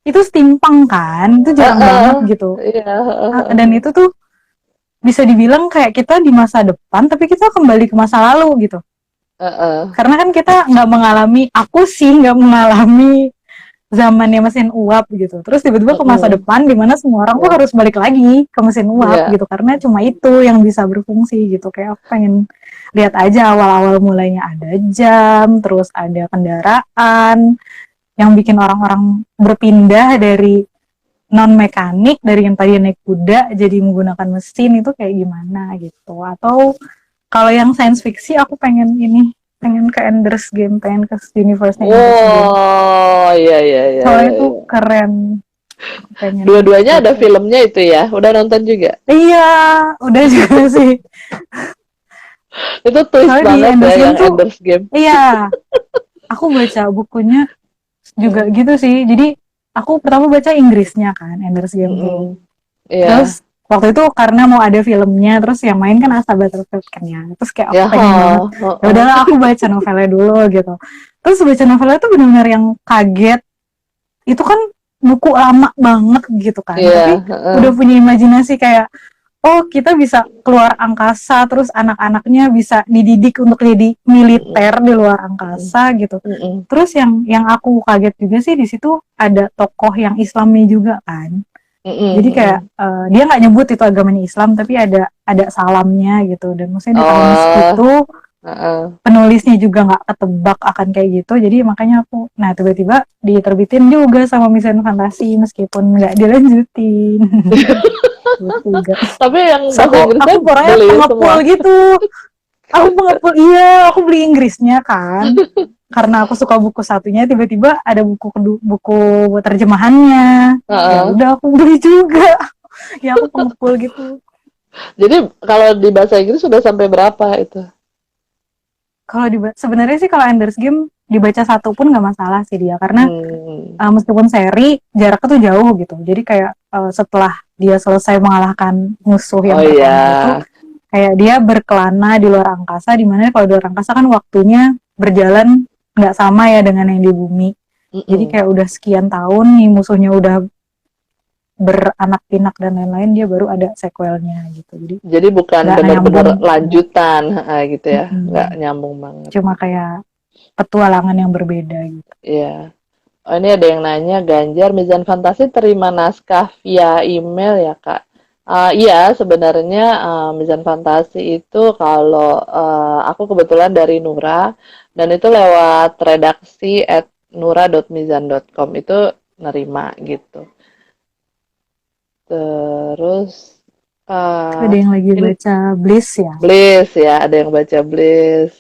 itu steampunk kan, itu jarang Heeh, banget gitu. iya, heeh, Dan heeh. itu tuh bisa dibilang kayak kita di masa depan, tapi kita kembali ke masa lalu gitu. Heeh. Karena kan kita nggak mengalami, aku sih nggak mengalami zamannya mesin uap gitu. Terus tiba-tiba ke masa Mhm, depan di mana semua orang tuh iya, harus balik lagi ke mesin uap iya, gitu. Karena cuma itu yang bisa berfungsi gitu. Kayak aku pengen lihat aja awal-awal mulainya ada jam, terus ada kendaraan yang bikin orang-orang berpindah dari non mekanik, dari yang tadi naik kuda jadi menggunakan mesin, itu kayak gimana gitu. Atau kalau yang science fiction aku pengen ini, pengen ke Ender's Game, pengen ke universe-nya Ender's Game. oh, iya, iya, iya, Soalnya iya, itu iya. keren, aku pengen Dua-duanya ada gitu. filmnya itu ya, udah nonton juga? Iya, udah juga sih. Itu twist Soalnya di banget ya Ender's Game yang tuh, Ender's Game. iya, aku baca bukunya juga Mhm, gitu sih. Jadi aku pertama baca Inggrisnya kan, Ender's Game tuh. mhm, iya. Terus waktu itu karena mau ada filmnya, terus yang main kan Asa Butterfield kan ya. Terus kayak aku Ya, pengen banget. Ya heeh. udahlah aku baca novelnya dulu gitu. Terus baca novelnya tuh benar-benar yang kaget. Itu kan buku lama banget gitu kan. Iya, Tapi heeh, udah punya imajinasi kayak, oh kita bisa keluar angkasa, terus anak-anaknya bisa dididik untuk jadi militer mhm, di luar mhm, angkasa gitu. mhm, Terus yang aku kaget juga sih di situ ada tokoh yang Islami juga kan. Jadi mhm, kayak mhm. dia nggak nyebut itu agamanya Islam, tapi ada salamnya gitu. Dan maksudnya di tahun Oh, segitu heeh. penulisnya juga nggak ketebak akan kayak gitu. Jadi makanya aku, nah tiba-tiba diterbitin juga sama Mission Fantasi meskipun nggak dilanjutin. Gitu juga. Tapi yang Terus bahasa aku Inggrisnya orangnya beli pengepul semua? gitu. Aku pengepul, iya, aku beli Inggrisnya kan. Karena aku suka buku satunya, tiba-tiba ada buku terjemahannya. Ya Heeh. udah aku beli juga. Ya aku pengepul gitu. Jadi kalau di bahasa Inggris sudah sampai berapa itu? Kalau sebenarnya sih kalau Ender's Game dibaca satu pun nggak masalah sih dia, karena Hmm. meskipun seri jaraknya tuh jauh gitu. Jadi kayak setelah dia selesai mengalahkan musuh Oh yang pertama itu, iya. kayak dia berkelana di luar angkasa, dimana kalau di luar angkasa kan waktunya berjalan nggak sama ya dengan yang di bumi. Jadi Mm-mm. kayak udah sekian tahun nih musuhnya udah beranak pinak dan lain-lain, dia baru ada sequelnya gitu. Jadi Jadi bukan nggak benar-benar nyambung banget. lanjutan, gitu ya, nggak Mm-mm. nyambung banget. Cuma kayak petualangan yang berbeda gitu. Iya. Oh, ini ada yang nanya, Ganjar, Mizan Fantasi terima naskah via email ya, Kak? Iya, sebenarnya Mizan Fantasi itu kalau aku kebetulan dari Nura, dan itu lewat redaksi at nura.mizan.com itu nerima gitu. Terus Ada uh, yang lagi ini baca Bliss ya. Bliss ya, ada yang baca Bliss.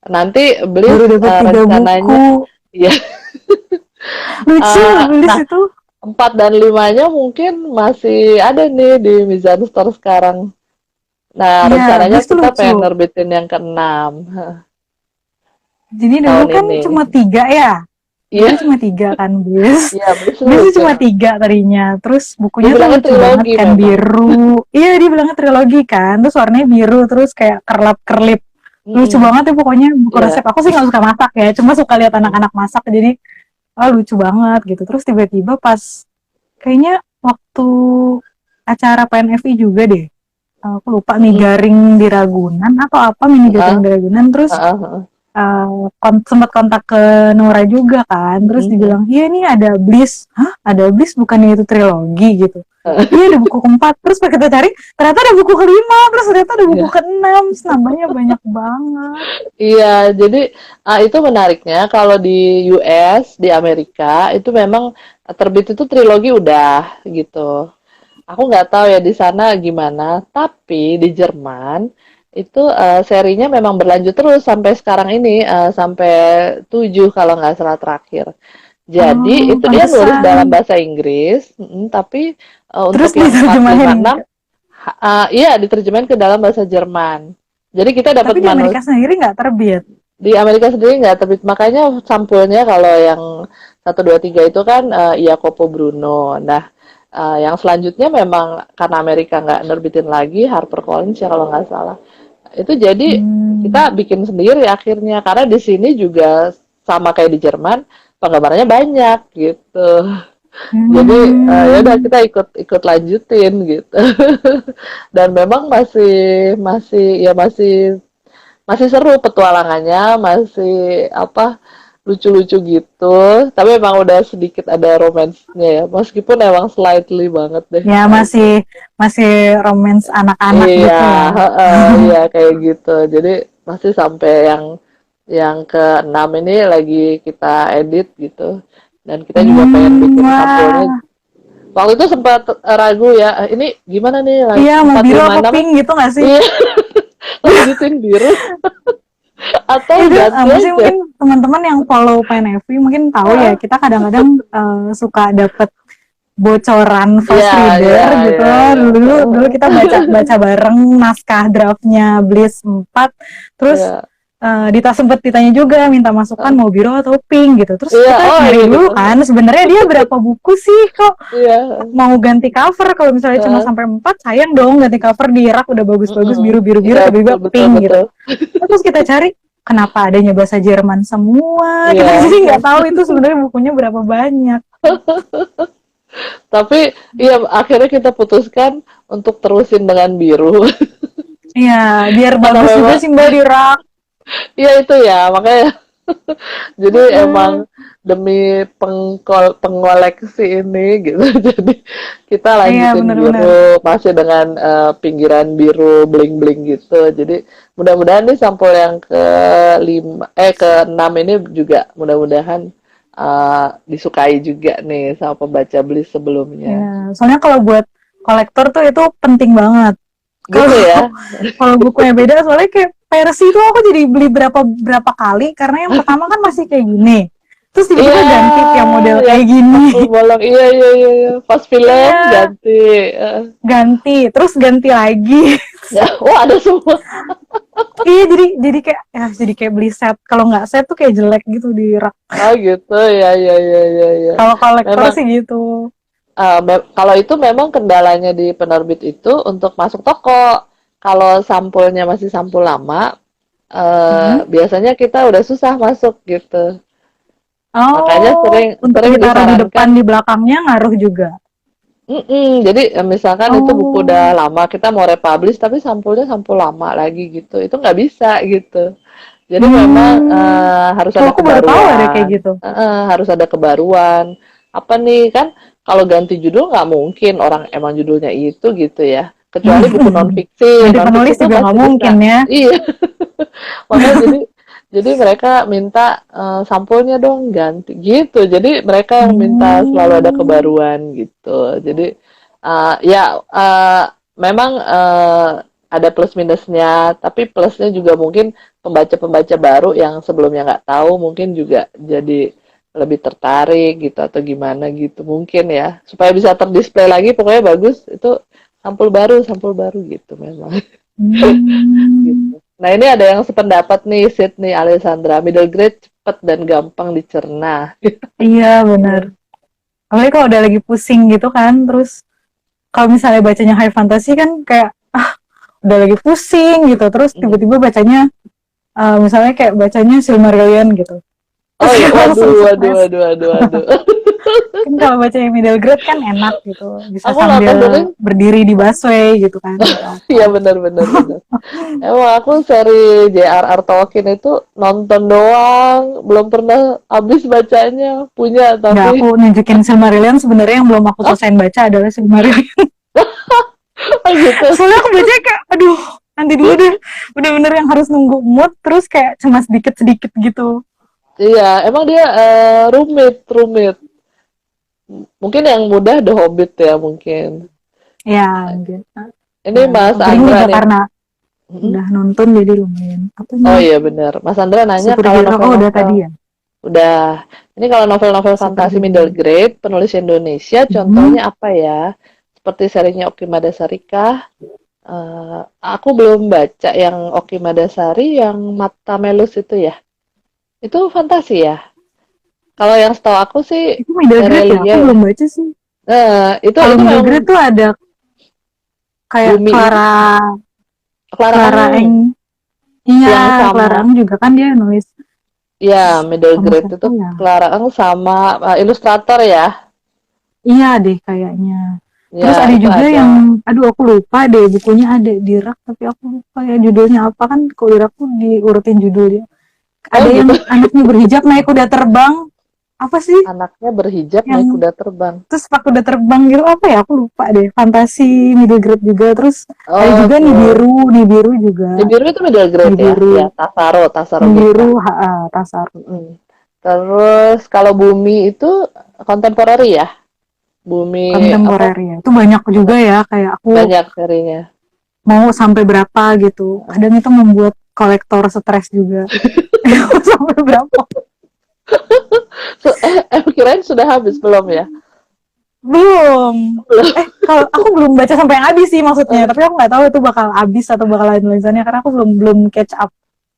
Nanti Baru Bliss dapat 3 buku. rencananya ya. Lucu Bliss Nah, itu. 4 dan 5-nya mungkin masih ada nih di Mizan Store sekarang. Nah, Iya, rencananya Bliss tuh kita lucu. pengen nerbitin yang keenam Jadi dulu tahun kan ini. cuma 3 ya. Dulu Iya, cuma 3 kan Bliss. iya Bliss Bliss tuh lucu. cuma 3 tadinya. Terus bukunya tuh Dibilangnya lucu banget trilogi kan, memang. biru. Iya, dia bilangnya trilogi kan. Terus warnanya biru, terus kayak kerlap-kerlip. Lucu Mm-mm. banget ya pokoknya buku Iya. resep. Aku sih nggak suka masak ya, cuma suka lihat anak-anak masak, jadi oh lucu banget gitu. Terus tiba-tiba pas kayaknya waktu acara PNFI juga deh. Aku lupa, mie Mm-mm. garing di Ragunan atau apa, mini garing Heeh, di Ragunan. Terus heeh, heeh. sempat kontak ke Nora juga kan. Terus Mm-mm. dibilang, iya nih ada Bliss. Hah, ada Bliss, bukannya itu trilogi gitu. Iya, ada buku keempat. Terus pas kita cari, ternyata ada buku kelima. Terus ternyata ada buku Iya. keenam. Terus nambahnya banyak banget. Iya, jadi itu menariknya kalau di US, di Amerika itu memang terbit itu trilogi udah gitu. Aku nggak tahu ya di sana gimana, tapi di Jerman itu serinya memang berlanjut terus sampai sekarang ini sampai 7 kalau nggak salah terakhir. Jadi Oh, itu dia nulis dalam pantesan. bahasa Inggris, tapi Terus untuk yang 4, 5, diterjemahin. 6, iya diterjemahin ke dalam bahasa Jerman. Jadi kita Tapi dapat di Amerika sendiri nggak terbit. di Amerika sendiri nggak terbit, makanya sampulnya kalau yang 1, 2, 3 itu kan Jacopo Bruno. Nah, yang selanjutnya memang karena Amerika nggak nerbitin lagi, HarperCollins ya kalau nggak salah. Itu jadi Hmm. kita bikin sendiri akhirnya, karena di sini juga sama kayak di Jerman, penggemarnya banyak gitu. Jadi ya udah Hmm. kita ikut ikut lanjutin gitu. Dan memang masih masih ya masih masih seru petualangannya, masih apa lucu-lucu gitu. Tapi emang udah sedikit ada romansnya ya. Meskipun emang slightly banget deh. Ya Nah itu. masih masih romance anak-anak Iya, gitu ya. iya kayak gitu. Jadi masih sampai yang ke-6 ini lagi kita edit gitu. Dan kita juga pengen bikin sampulnya. Wah. Waktu itu sempat ragu ya, ini gimana nih Iya, mau empat biru lima apa enam? pink gitu nggak sih? Iya, lanjutin biru atau Itu ganti maksudnya aja. mungkin teman-teman yang follow PNFP mungkin tahu ya, Ah, kita kadang-kadang suka dapet bocoran iya, first iya, reader gitu. iya, iya. Dulu dulu kita baca baca bareng naskah draftnya Bliss 4, terus Iya, Dita sempet ditanya juga minta masukan ah, mau biru atau pink gitu. Terus iya, kita oh nyari iya dulu gitu. kan sebenarnya dia berapa buku sih kok Iya, mau ganti cover, kalau misalnya cuma ah, sampai 4 sayang dong, ganti cover di rak udah bagus-bagus mm-mm. biru biru biru Iya, betul, tiba-tiba betul, pink gitu. betul. Terus kita cari kenapa adanya bahasa Jerman semua, kita Iya, jadi nggak tahu itu sebenarnya bukunya berapa banyak. tapi iya akhirnya kita putuskan untuk terusin dengan biru. Iya, biar Karena bagus juga memang, sih Mbak di rak. iya itu ya, makanya jadi Mm-mm. emang demi pengoleksi ini gitu. Jadi kita Iya lanjutin benar-benar. biru masih dengan pinggiran biru bling-bling gitu. Jadi mudah-mudahan nih sampul yang ke-6 ini juga mudah-mudahan disukai juga nih sama pembaca beli sebelumnya. Iya, soalnya kalau buat kolektor tuh itu penting banget. Gitu Kalau ya. kalau bukunya beda, soalnya kayak versi itu aku jadi beli berapa berapa kali karena yang pertama kan masih kayak gini. Terus Iya, tiba-tiba ganti yang model yang kayak gini. aku bolong. Iya, iya, iya, iya. Pas film Iya, ganti. ganti, terus ganti lagi. Ya, oh ada semua. Iya, jadi kayak beli set. Kalau nggak set tuh kayak jelek gitu di rak. Oh gitu, ya, ya, ya, ya, ya. Kalau kolektor Memang sih gitu. kalau itu memang kendalanya di penerbit itu untuk masuk toko. Kalau sampulnya masih sampul lama, Mm-mm. biasanya kita udah susah masuk gitu. Makanya Oh, sering untuk sering ditaruh di depan disarankan. di belakangnya ngaruh juga. Jadi misalkan itu buku udah Oh, lama kita mau republish tapi sampulnya sampul lama lagi gitu, itu nggak bisa gitu. Jadi memang hmm. harus Oh, ada aku baru tahu ada kayak kebaruan, gitu. harus ada kebaruan. Apa nih kan kalau ganti judul nggak mungkin orang emang judulnya itu gitu ya. Kecuali buku Ganti non fiksi penulis itu juga nggak masih mungkin bisa. ya. Iya, makanya jadi mereka minta sampulnya dong ganti gitu. Jadi mereka yang minta selalu ada Hmm. kebaruan gitu. Jadi ya memang ada plus minusnya, tapi plusnya juga mungkin pembaca-pembaca baru yang sebelumnya nggak tahu mungkin juga jadi lebih tertarik gitu atau gimana gitu mungkin ya supaya bisa terdisplay lagi pokoknya bagus itu sampul baru gitu memang Hmm. gitu. Nah ini ada yang sependapat nih Sydney Alessandra middle grade cepet dan gampang dicerna. Iya benar. Apalagi kalau udah lagi pusing gitu kan, terus kalau misalnya bacanya high fantasy kan kayak udah lagi pusing gitu, terus tiba-tiba bacanya misalnya kayak bacanya Silmarillion gitu, terus Oh iya, kayak langsung waduh, waduh, stres. waduh, waduh, waduh. Kan kalau bacanya middle grade kan enak gitu, bisa Aku nonton dulu. sambil berdiri di busway gitu kan, nggak Iya apa-apa. benar benar benar. Emang aku seri J.R.R. Tolkien itu nonton doang, belum pernah habis bacanya. Punya Nggak, aku tapi nunjukin Silmarillion, sebenarnya yang belum aku ah, selesaiin baca adalah Silmarillion. oh gitu. Soalnya aku baca kayak aduh, nanti dulu deh, bener-bener yang harus nunggu mood, terus kayak cuma sedikit-sedikit gitu. Iya, emang dia rumit, rumit. Mungkin yang mudah The Hobbit ya mungkin. Ya gitu. Ini Ya, Mas paling Andra juga nih. karena Mm-mm. udah nonton jadi lumayan. Apa Oh nih? iya benar. Mas Andra nanya kalau Superhero. Oh, udah novel-novel tadi ya. udah. Ini kalau novel-novel fantasi middle Superhero. grade penulis Indonesia Hmm. contohnya apa ya? Seperti serinya Oki Madasarika. Aku belum baca yang Oki Madasari yang Mata Melus itu ya. Itu fantasi ya. Kalau yang setahu aku sih Itu middle grade ya? Aurelia Aku ya. belum baca sih. Itu Kalau itu middle memang grade tuh ada kayak Bumi ini Clara Clara Eng Eng. Iya, yang Clara sama Eng juga kan dia nulis ya middle sama grade siapa itu ya? Clara Eng sama ilustrator ya. Iya deh kayaknya. Terus Ya, ada itu juga ada. yang, aduh aku lupa deh bukunya ada di rak tapi aku lupa ya judulnya apa kan kalau di rak tuh diurutin judulnya. Oh Ada yang gitu. anaknya berhijab naik kuda terbang. Apa sih Anaknya berhijab naik yang kuda terbang. terus pak kuda terbang gitu apa ya aku lupa deh. Fantasi middle grade juga. Terus ada juga Oke. nih biru juga. Di biru itu middle Nih grade ya? Ya, biru, Tasaro nih BK. biru, ha, tasar. Mm-mm. Terus kalau Bumi itu contemporary ya? Bumi apa? Kontemporer ya. Itu banyak juga ya kayak aku Banyak serinya. mau sampai berapa gitu. Kadang itu membuat kolektor stres juga. Mau sampai berapa? Kirain sudah habis belum ya? Belum. Belum. Kalau aku belum baca sampai yang habis sih maksudnya, tapi aku nggak tahu itu bakal habis atau bakal lain lanjutannya karena aku belum belum catch up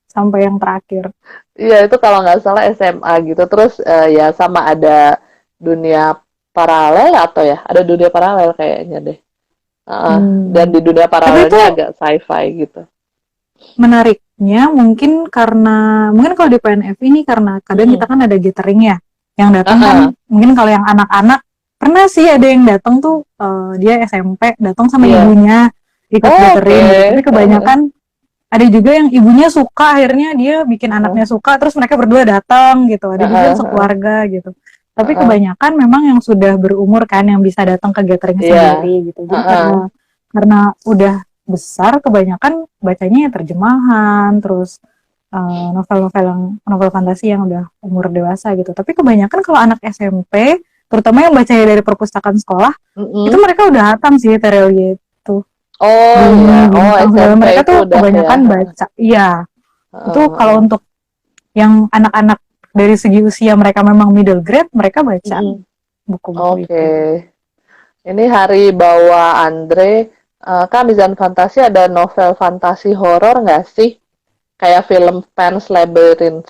sampai yang terakhir. Iya itu kalau nggak salah SMA gitu. Terus ya sama ada dunia paralel atau ya? Ada dunia paralel kayaknya deh. Dan Hmm. di dunia Tapi itu paralelnya agak sci-fi gitu. menariknya mungkin kalau di PNF ini karena kadang kita Mm-mm. kan ada gathering ya, yang datang kan Uh-uh. mungkin kalau yang anak-anak pernah sih ada yang datang tuh dia SMP datang sama Iya. ibunya ikut Oh, gathering gitu, tapi oke. kebanyakan ada juga yang ibunya suka akhirnya dia bikin Uh-uh. anaknya suka terus mereka berdua datang gitu, ada juga yang Uh-uh. sekeluarga gitu, tapi Uh-uh. kebanyakan memang yang sudah berumur kan yang bisa datang ke gathering Iya. sendiri gitu, jadi Uh-uh. karena udah besar kebanyakan bacanya ya terjemahan terus novel-novel yang novel fantasi yang udah umur dewasa gitu, tapi kebanyakan kalau anak SMP terutama yang bacanya dari perpustakaan sekolah itu Mm-mm. mereka udah hatam sih Terelie itu Oh Bumi ya. Oh Bintang Segala SMP mereka itu tuh udah ya. kebanyakan baca iya itu Uh-uh. kalau Uh-uh. untuk yang anak-anak dari segi usia mereka memang middle grade mereka baca Mm-mm. buku-buku Oke. itu. Ini hari bawa Andre. Kak, Mizan Fantasi ada novel fantasi horor nggak sih? Kayak film Pan's Labyrinth.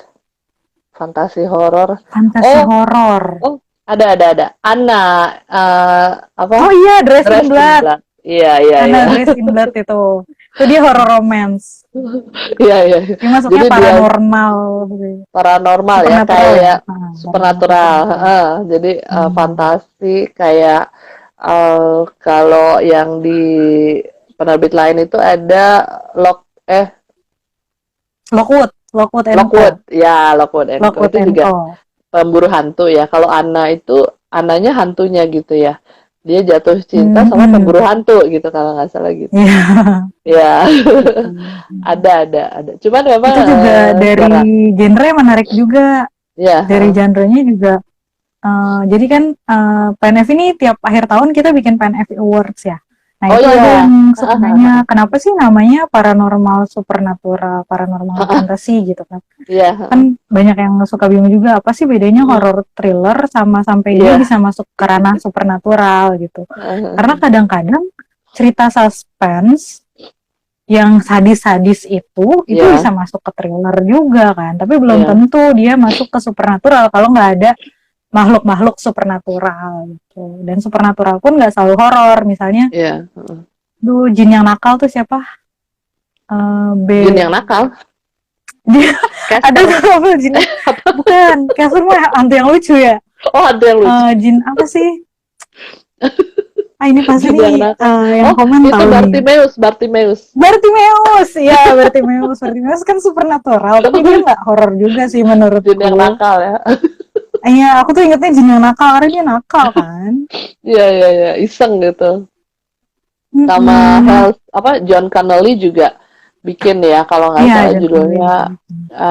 Fantasi horor. Fantasi Oh, horor. oh, ada. Anna, apa? Oh iya, Dressed in Dressed in Blood. Blood. Iya, iya, iya. Anna Dressed in Blood itu. Itu dia horror romance. Iya, iya. Dia masuknya Jadi dia paranormal gitu. paranormal ya, Supernatural ya. kayak Paranormal supernatural. supernatural. Jadi Hmm. fantasi kayak kalau yang di penerbit lain itu ada Lockwood and Lockwood, Co. ya Lockwood and Co Lockwood itu and juga Co. pemburu hantu ya. Kalau Anna itu Ananya hantunya gitu ya. Dia jatuh cinta sama pemburu Hmm. hantu gitu kalau nggak salah gitu. Iya. Ya, Gitu. ada. Cuman memang Itu juga dari jarang. genre menarik juga. Ya, Dari genrenya juga. Jadi kan PNF ini tiap akhir tahun kita bikin PNF Awards ya. Nah oh itu ada iya, yang suka nanya kenapa sih namanya paranormal supernatural, paranormal fantasy gitu kan. iya, Kan banyak yang suka bingung juga apa sih bedanya horror thriller sama sampai dia iya, bisa masuk ke ranah supernatural gitu. Karena kadang-kadang cerita suspense yang sadis-sadis itu bisa iya, masuk ke thriller juga kan. Tapi belum iya. tentu dia masuk ke supernatural kalau nggak ada makhluk-makhluk supernatural gitu. Dan supernatural pun nggak selalu horor. Misalnya, Iya. jin yang nakal tuh siapa? B. Jin yang nakal, Dia ada Casper. novel jin. Bukan, Casper mah hantu yang lucu ya. Oh, ada yang lucu. Jin apa sih? Ini pasti Jin yang nih nakal. yang Oh, komen itu tahu nih. Bartimeus. Bartimeus, ya Bartimeus. Bartimeus kan supernatural, tapi dia nggak horor juga sih Jin yang menurutku. nakal ya. Iya, aku tuh ingetnya jin yang nakal karena dia nakal kan. Iya, iseng gitu. Sama Mm-mm. John Connolly juga bikin ya kalau nggak Iya, salah John Connolly judulnya juga.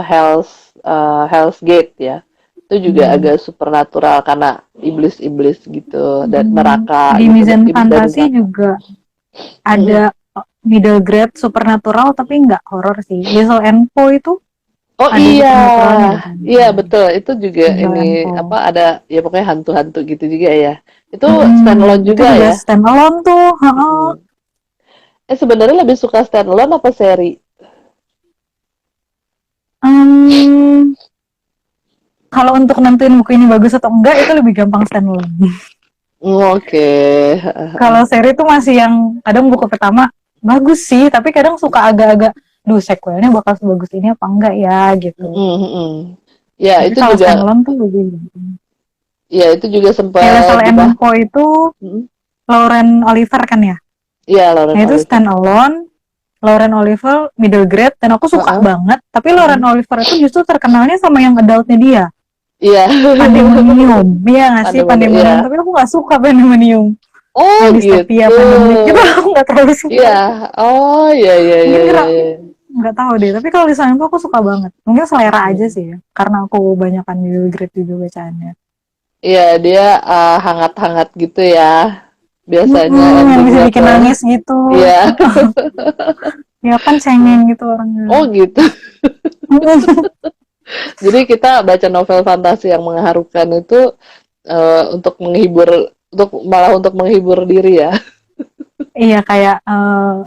Hell's Gate ya. Itu juga Hmm. agak supernatural karena iblis-iblis gitu dan neraka Di gitu, Mizan iblis dari Fantasi neraka. juga Mm-mm. ada middle grade supernatural tapi nggak horor sih. Hazel and Co itu Oh ada iya, supernaturalnya kan. iya betul. Itu juga Hazel ini and Co. ada ya pokoknya hantu-hantu gitu juga ya. Itu standalone Itu juga juga ya. standalone tuh. Heeh. Mm-mm. Sebenarnya lebih suka standalone apa seri? Hmm, kalau untuk nentuin buku ini bagus atau enggak itu lebih gampang standalone. Oke. Kalau seri tuh masih yang kadang buku pertama bagus sih, tapi kadang suka agak-agak, duh sequelnya bakal sebagus ini apa enggak ya gitu. Mm-mm. Ya Tapi itu kalau juga standalone tuh lebih gampang. Iya, itu juga Kayak sempat Lethal dibahas. Enco itu Mm. Lauren Oliver kan ya. Iya, Nah Lauren itu Oliver. Stand Alone, Lauren Oliver middle grade, dan aku suka Heeh. banget. Tapi Lauren Mm. Oliver itu justru terkenalnya sama yang adultnya dia, Iya. Pandemonium. Iya nggak sih, Pandemonium, iya. Pandemonium. Tapi aku nggak suka Pandemonium. Oh, Yang distopia gitu. pandemik itu aku nggak terlalu Iya. suka. Oh, iya, iya, iya, Mungkin iya, karena iya. nggak tahu deh. Tapi kalau di sana tuh aku suka banget. Mungkin selera aja Mm. sih ya. Karena aku banyakan middle grade juga bacaannya. Iya, dia hangat-hangat gitu ya. Biasanya Yang bisa endingnya bikin tuh. nangis gitu. Iya. Ya kan cengeng gitu orangnya. Oh, gitu. Jadi kita baca novel fantasi yang mengharukan itu untuk menghibur, malah untuk menghibur diri ya. Iya kayak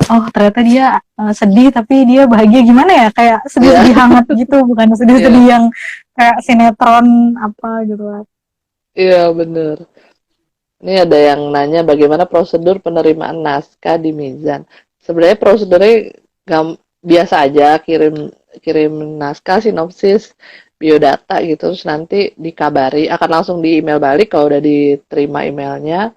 oh ternyata dia sedih tapi dia bahagia, gimana ya, kayak Iya, sedih-sedih hangat gitu, bukan sedih-sedih iya, yang kayak sinetron apa gitu lah. iya bener. Ini ada yang nanya bagaimana prosedur penerimaan naskah di Mizan. Sebenarnya prosedurnya biasa aja, kirim kirim naskah, sinopsis, biodata gitu, terus nanti dikabari, akan langsung di email balik kalau udah diterima emailnya.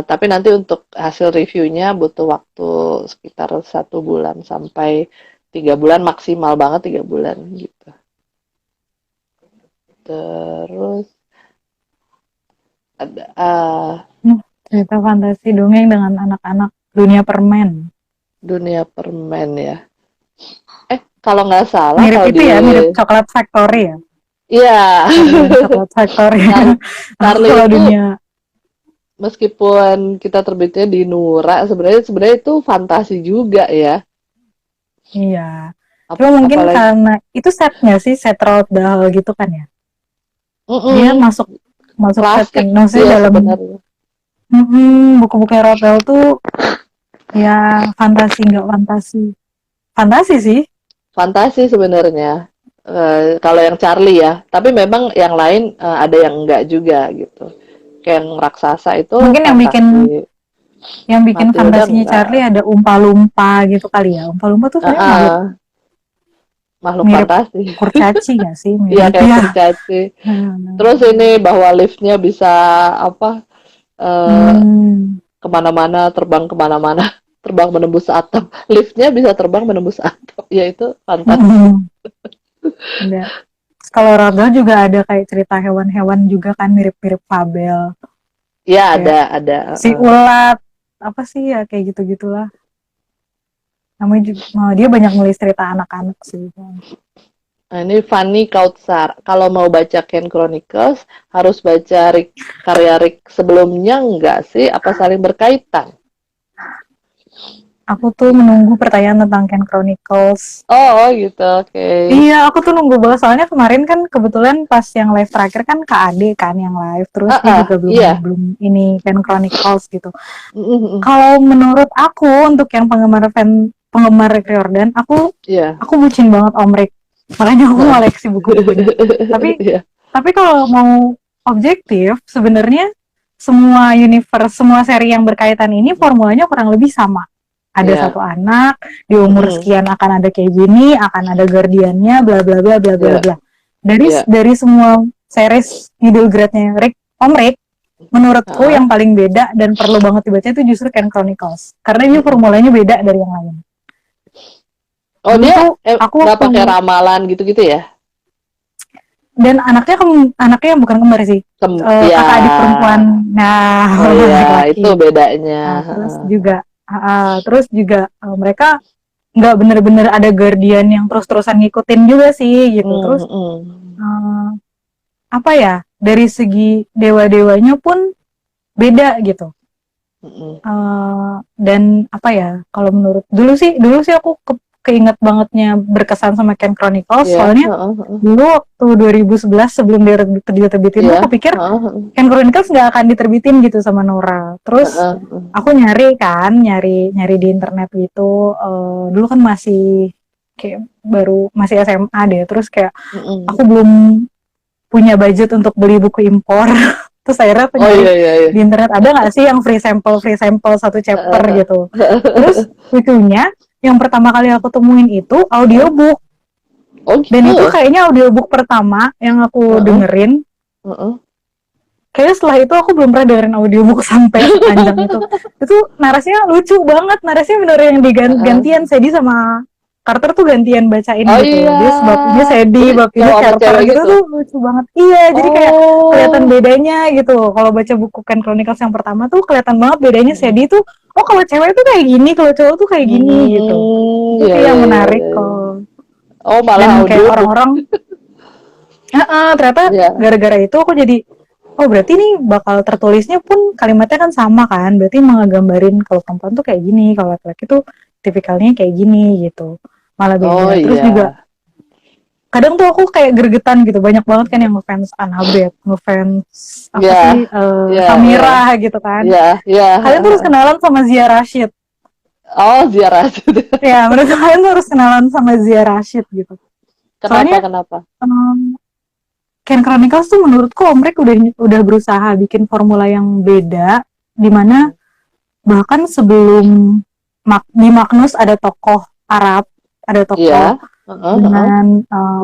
Tapi nanti untuk hasil reviewnya butuh waktu sekitar 1 bulan sampai 3 bulan, maksimal banget 3 bulan gitu. Terus ada Cerita fantasi dongeng dengan anak-anak, dunia permen, dunia permen ya. Kalau nggak salah mirip kalau itu di ya, mirip Coklat Factory ya, iya, Charlie and Chocolate Factory. Aku Charlie kalau itu dunia, meskipun kita terbitnya di Nura, sebenarnya sebenarnya itu fantasi juga ya. iya, cuma mungkin Apalagi karena itu setnya sih, set Roald Dahl gitu kan ya, dia mm-mm, masuk masuk set kan, klasik maksudnya dia dalam sebenarnya. buku-buku Roald Dahl tuh ya fantasi nggak fantasi, fantasi sih. Fantasi sebenarnya. Kalau yang Charlie ya, tapi memang yang lain ada yang enggak juga gitu. Kayak yang raksasa itu Mungkin fantasi. yang bikin Matilda fantasinya enggak. Charlie ada umpa-lumpa gitu kali ya. Umpa-lumpa tuh sebenarnya makhluk Uh-uh, makhluk mirip fantasi. kurcaci nggak sih? Iya Mirip kayak ya. kurcaci. Terus Hmm. ini bahwa liftnya bisa apa eh, Hmm. kemana-mana, terbang kemana-mana, terbang menembus atap. Liftnya bisa terbang menembus atap, ya itu fantasi. Hmm. Ada. Kalau Raga juga ada kayak cerita hewan-hewan juga kan, mirip-mirip fabel. Ya Kayak ada. si ulat, apa sih ya, kayak gitu-gitulah. Namanya juga, dia banyak nulis cerita anak-anak sih. Nah, ini Fanny Kautsar. Kalau mau baca Ken Chronicles, harus baca karya Rick sebelumnya enggak sih? Apa saling berkaitan? Aku tuh menunggu pertanyaan tentang Ken Chronicles. Oh, gitu. Oke. Iya, aku tuh nunggu banget, soalnya kemarin kan kebetulan pas yang live terakhir kan Kak Ade kan yang live, terus dia juga belum Iya. belum ini Ken Chronicles gitu. Mm-mm. Kalau menurut aku untuk yang penggemar Rick Riordan, Iya. aku bucin banget Om Rick. Makanya aku koleksi buku-bukunya. Tapi Iya. tapi kalau mau objektif, sebenarnya semua universe, semua seri yang berkaitan ini formulanya kurang lebih sama. Ada Iya. satu anak di umur Mm-mm. sekian akan ada kayak gini, akan ada guardiannya, bla bla bla bla bla Iya. bla. Dari Iya. dari semua series middle grade-nya Om Rick, menurutku Heeh. yang paling beda dan perlu banget dibaca itu justru Ken Chronicles. Karena ini formulanya beda dari yang lain. Oh, Dulu dia tuh aku nggak waktu, pakai ramalan gitu-gitu ya? dan anaknya yang bukan kembar sih, Ya. kakak adik perempuan, nah Oh iya, itu laki-laki. bedanya. Nah terus Heeh. juga mereka nggak bener-bener ada guardian yang terus-terusan ngikutin juga sih gitu. Terus Mm-mm. uh, apa ya, dari segi dewa-dewanya pun beda gitu. Mm-mm. Dan apa ya, kalau menurut dulu sih aku keinget bangetnya, berkesan sama Ken Chronicles, Iya. soalnya Heeh, heeh. dulu waktu 2011 sebelum dia diterbitin tuh Iya. aku pikir Heeh, heeh. Ken Chronicles nggak akan diterbitin gitu sama Nora. Terus Heeh, aku nyari di internet gitu. Dulu kan masih kayak masih SMA deh. Terus kayak aku mm-mm. belum punya budget untuk beli buku impor. Terus akhirnya aku Oh nyari iya iya iya. di internet, ada nggak sih yang free sample satu chapter Heeh, gitu. Terus lucunya yang pertama kali aku temuin itu heeh. audiobook, Oh dan itu gitu. kayaknya audiobook pertama yang aku Heeh, dengerin heeh. kayaknya setelah itu aku belum pernah dengerin audiobook sampai sepanjang itu. Itu narasinya lucu banget, narasinya bener yang Heeh. digantian Sadie sama Carter tuh gantian bacain Oh gitu. iya, Dia sebab ini Sadie, jadi bab ini cowok sama Carter cewek gitu gitu. tuh lucu banget. Iya, jadi kayak kelihatan Oh. bedanya gitu. Kalau baca buku Ken Chronicles yang pertama tuh kelihatan banget bedanya Sadie tuh, oh kalau cewek tuh kayak gini, kalau cowok tuh kayak gini gitu. Itu Iya sih iya yang iya menarik iya. Iya. kok. Oh, malah Dan kayak audiobook. orang-orang, ternyata Iya. gara-gara itu aku jadi, oh berarti nih bakal tertulisnya pun kalimatnya kan sama kan, berarti ngegambarin kalau perempuan tuh kayak gini, kalau laki-laki tuh tipikalnya kayak gini gitu, malah Oh beda. Terus juga iya. kadang tuh aku kayak gregetan gitu, banyak banget kan yang ngefans Annabeth, ngefans apa Iya. sih, Iya iya. Samira gitu kan. Iya iya. Kalian tuh harus kenalan sama Zia Rashid. Oh, ziarah. Ya, menurut kalian tuh harus kenalan sama Zia Rashid gitu. Kenapa Soalnya kenapa? Ken Chronicles tuh menurutku Omrek udah berusaha bikin formula yang beda, di mana bahkan sebelum di Magnus ada tokoh Arab, ada Iya. tokoh Heeh, heeh, dengan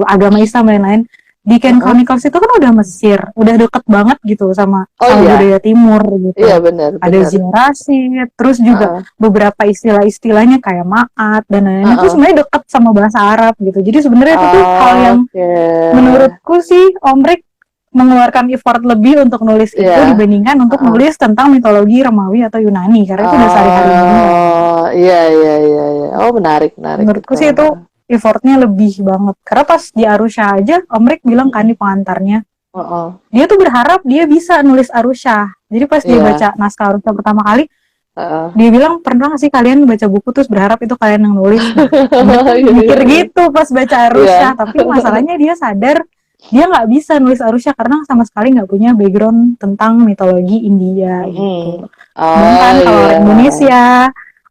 agama Islam dan lain-lain. Di Ken heeh. Chronicles itu kan udah Mesir, udah deket banget gitu sama Oh iya. budaya Timur Iya gitu. benar Ada benar. Ziyarasid, terus juga Heeh, beberapa istilah-istilahnya kayak ma'at dan lain-lain itu heeh. sebenarnya deket sama bahasa Arab gitu. Jadi sebenarnya itu tuh hal yang Oke. menurutku sih Omrek mengeluarkan effort lebih untuk nulis itu Iya. dibandingkan untuk Heeh. nulis tentang mitologi Romawi atau Yunani karena itu udah sehari-harinya dia. Oh, iya iya iya iya. Oh, menarik menarik Menurutku itu. sih itu effortnya lebih banget. Karena pas di Arusha aja Omrek bilang kan di pengantarnya, Heeh. dia tuh berharap dia bisa nulis Arusha. Jadi pas dia Iya. baca naskah Arusha pertama kali, Heeh. dia bilang pernah gak sih kalian baca buku terus berharap itu kalian yang nulis? Nah, Omrek tuh Iya mikir iya iya. gitu pas baca Iya. Arusha, tapi masalahnya dia sadar dia nggak bisa nulis Arusha karena sama sekali nggak punya background tentang mitologi India gitu. Mm-mm. Oh Sedangkan kalau iya.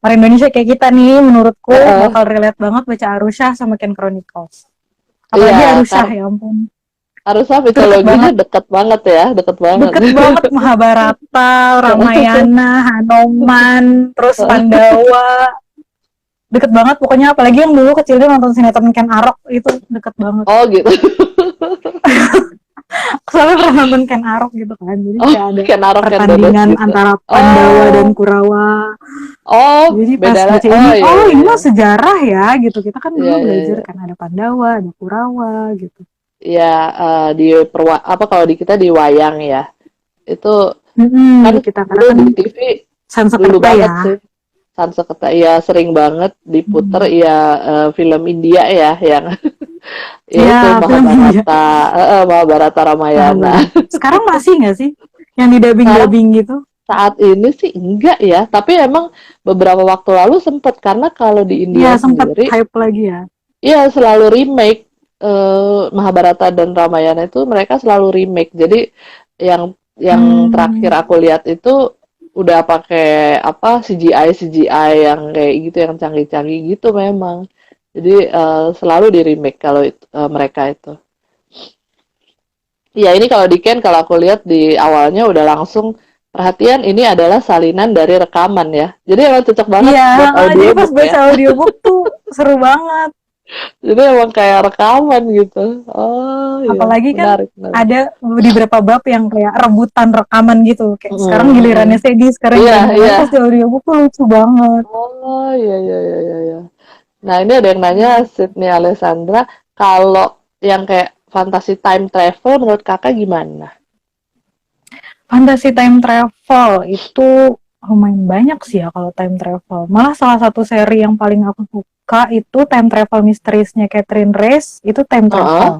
orang Indonesia kayak kita nih, menurutku Heeh. bakal relate banget baca Arusha sama Ken Chronicles. Apalagi Iya, Arusha, ya ampun. harusnya Itu deket mitologinya banget. dekat banget ya, dekat banget. Deket banget Mahabharata, Ramayana, Hanoman, terus Pandawa. Deket banget pokoknya, apalagi yang dulu kecilnya nonton sinetron Ken Arok, itu deket banget. Oh gitu. Soalnya pernah nonton Ken Arok gitu kan, jadi Oh, kayak ada Ken Arok Ken Bebes pertandingan gitu. antara Pandawa dan Oh, Kurawa. oh Jadi pas beda lah. baca Oh ini, iya oh iya ini iya. mah sejarah ya gitu. Kita kan Iya dulu iya belajar iya. kan ada Pandawa, ada Kurawa gitu. Iya, di apa kalau di kita di wayang ya. Itu kan Di kita karena dulu kan di TV dulu Sanskerta banget ya. sih. Sansekerta ya sering banget diputer Hmm. ya, film India ya yang ya itu Ya, film India, Mahabharata, Mahabharata Ramayana. Mahabharata. Sekarang masih nggak sih yang di Sekarang dubbing-dubbing gitu? saat ini sih enggak ya, tapi emang beberapa waktu lalu sempet karena kalau di Ya, India sempat sendiri, hype lagi ya. iya selalu remake, Mahabharata dan Ramayana itu mereka selalu remake. Jadi yang terakhir Hmm. aku lihat itu udah pakai apa CGI CGI yang kayak gitu, yang canggih-canggih gitu memang. Jadi selalu di remake kalau mereka itu. Iya, ini kalau di Ken, kalau aku lihat di awalnya udah langsung perhatian ini adalah salinan dari rekaman ya. Jadi emang cocok banget Iya, buat jadi pas audiobook ya. baca audiobook tuh seru banget. Jadi emang kayak rekaman gitu. Oh iya, Apalagi kan menarik, menarik. ada di beberapa bab yang kayak rebutan rekaman gitu. Kayak sekarang Mm, mm. gilirannya Sadie, sekarang Iya, gilirannya iya. lain. Pas di audiobook tuh lucu banget. Oh iya, iya, iya, iya, iya. Nah ini ada yang nanya Sydney Alessandra, kalau yang kayak fantasi time travel menurut kakak gimana? Fantasy time travel itu lumayan banyak sih ya kalau time travel. Malah salah satu seri yang paling aku suka itu time travel misteriesnya Catherine Race, itu time Heeh, travel.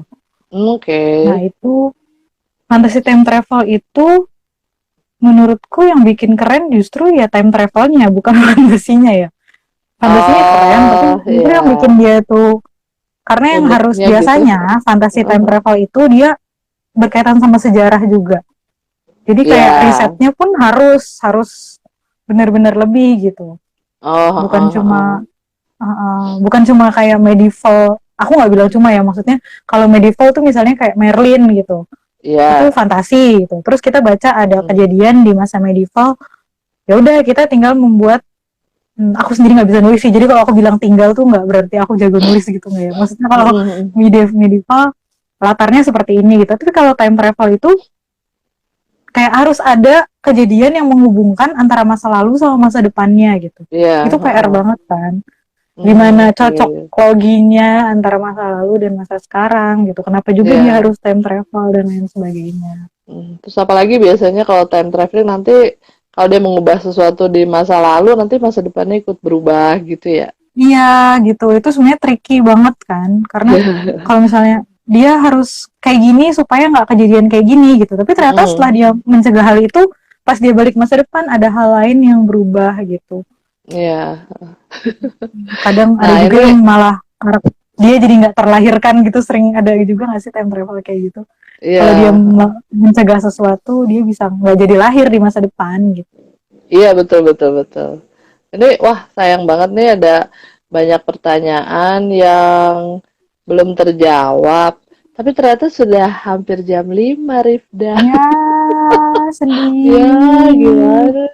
oke. Nah itu fantasy time travel itu menurutku yang bikin keren justru ya time travelnya, bukan fantasinya ya. Fantasinya keren, tapi Oh justru yang bikin iya, dia tuh, karena yang harus uniknya gitu. biasanya fantasi time Heeh. travel itu dia berkaitan sama sejarah juga. Jadi kayak Iya. risetnya pun harus harus benar-benar lebih gitu. Oh, Bukan heeh, heeh. cuma bukan cuma kayak medieval. Aku nggak bilang cuma ya, maksudnya kalau medieval tuh misalnya kayak Merlin gitu. Itu Iya. fantasi gitu. Terus kita baca ada Hmm. kejadian di masa medieval, ya udah kita tinggal membuat. Aku sendiri nggak bisa nulis sih. Jadi kalau aku bilang tinggal tuh nggak berarti aku jago nulis gitu nggak ya. Maksudnya kalau Mm-mm. medieval latarnya seperti ini gitu. Tapi kalau time travel itu kayak harus ada kejadian yang menghubungkan antara masa lalu sama masa depannya gitu. Iya, Itu PR heeh. banget kan. Gimana cocok Iya. loginya antara masa lalu dan masa sekarang gitu. Kenapa juga dia Iya. harus time travel dan lain sebagainya. Terus apalagi biasanya kalau time traveling nanti kalau dia mengubah sesuatu di masa lalu nanti masa depannya ikut berubah gitu ya. Iya gitu, itu sebenarnya tricky banget kan, karena Iya. kalau misalnya dia harus kayak gini supaya nggak kejadian kayak gini gitu, tapi ternyata setelah Mm, dia mencegah hal itu, pas dia balik masa depan ada hal lain yang berubah gitu. iya. Kadang ada Nah juga yang ini malah dia jadi nggak terlahirkan gitu, sering ada juga nggak sih time travel kayak gitu. Kalau dia iya, mencegah sesuatu, dia bisa nggak jadi lahir di masa depan gitu. iya betul betul betul. Ini wah sayang banget nih ada banyak pertanyaan yang belum terjawab. Tapi ternyata sudah hampir jam 5, Rifda. Ya, Ya, sedih. gimana?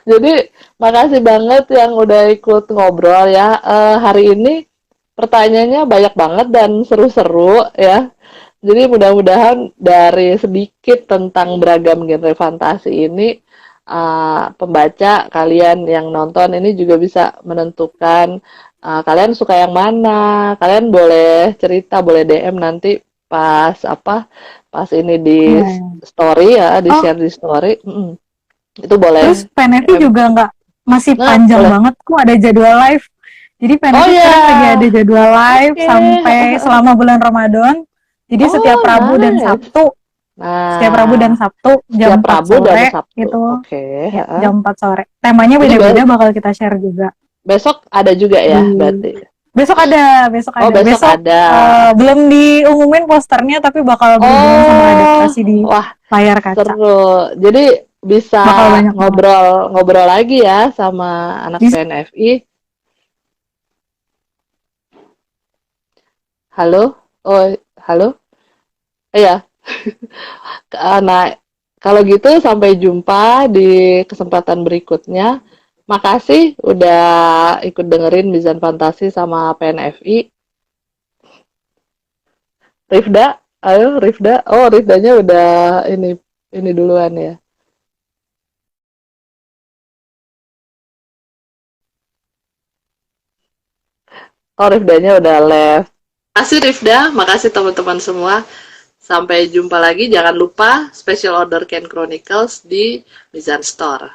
Jadi, makasih banget yang udah ikut ngobrol ya. Hari ini pertanyaannya banyak banget dan seru-seru ya. Jadi mudah-mudahan dari sedikit tentang beragam genre fantasi ini, pembaca kalian yang nonton ini juga bisa menentukan kalian suka yang mana. Kalian boleh cerita, boleh DM nanti pas apa, pas ini di Iya, ya. story ya, di Oh, share di story. Itu terus boleh PNFI DM. juga nggak masih Nah, panjang boleh. banget kok ada jadwal live. Jadi Oh PNFI sekarang lagi ada ya, jadwal live oke. sampai selama bulan Ramadan. Jadi setiap Oh, Rabu dan nice. Sabtu, setiap Rabu dan Nah, Sabtu setiap jam 4 Rabu dan sore Sabtu. itu Oke, ya heeh. jam 4 sore. Temanya Jadi beda-beda bakal kita share juga besok ada juga di ya, berarti. besok ada, besok Oh, ada. besok Besok ada. belum diumumin posternya tapi bakal berhubungan sama Oh, adaptasi di wah, layar kaca. seru. Jadi bisa Bakal banyak banget. ngobrol-ngobrol lagi ya sama anak Bisa. PNFI. Halo? Oh, halo? Iya. Nah, kalau gitu sampai jumpa di kesempatan berikutnya. Makasih udah ikut dengerin Bizan Fantasi sama PNFI. Rifda, ayo Rifda. Oh, Rifdanya udah ini duluan ya. Oh, Rifdanya udah left. Makasih Rifda, makasih teman-teman semua. Sampai jumpa lagi. Jangan lupa special order Ken Chronicles di Mizan Store.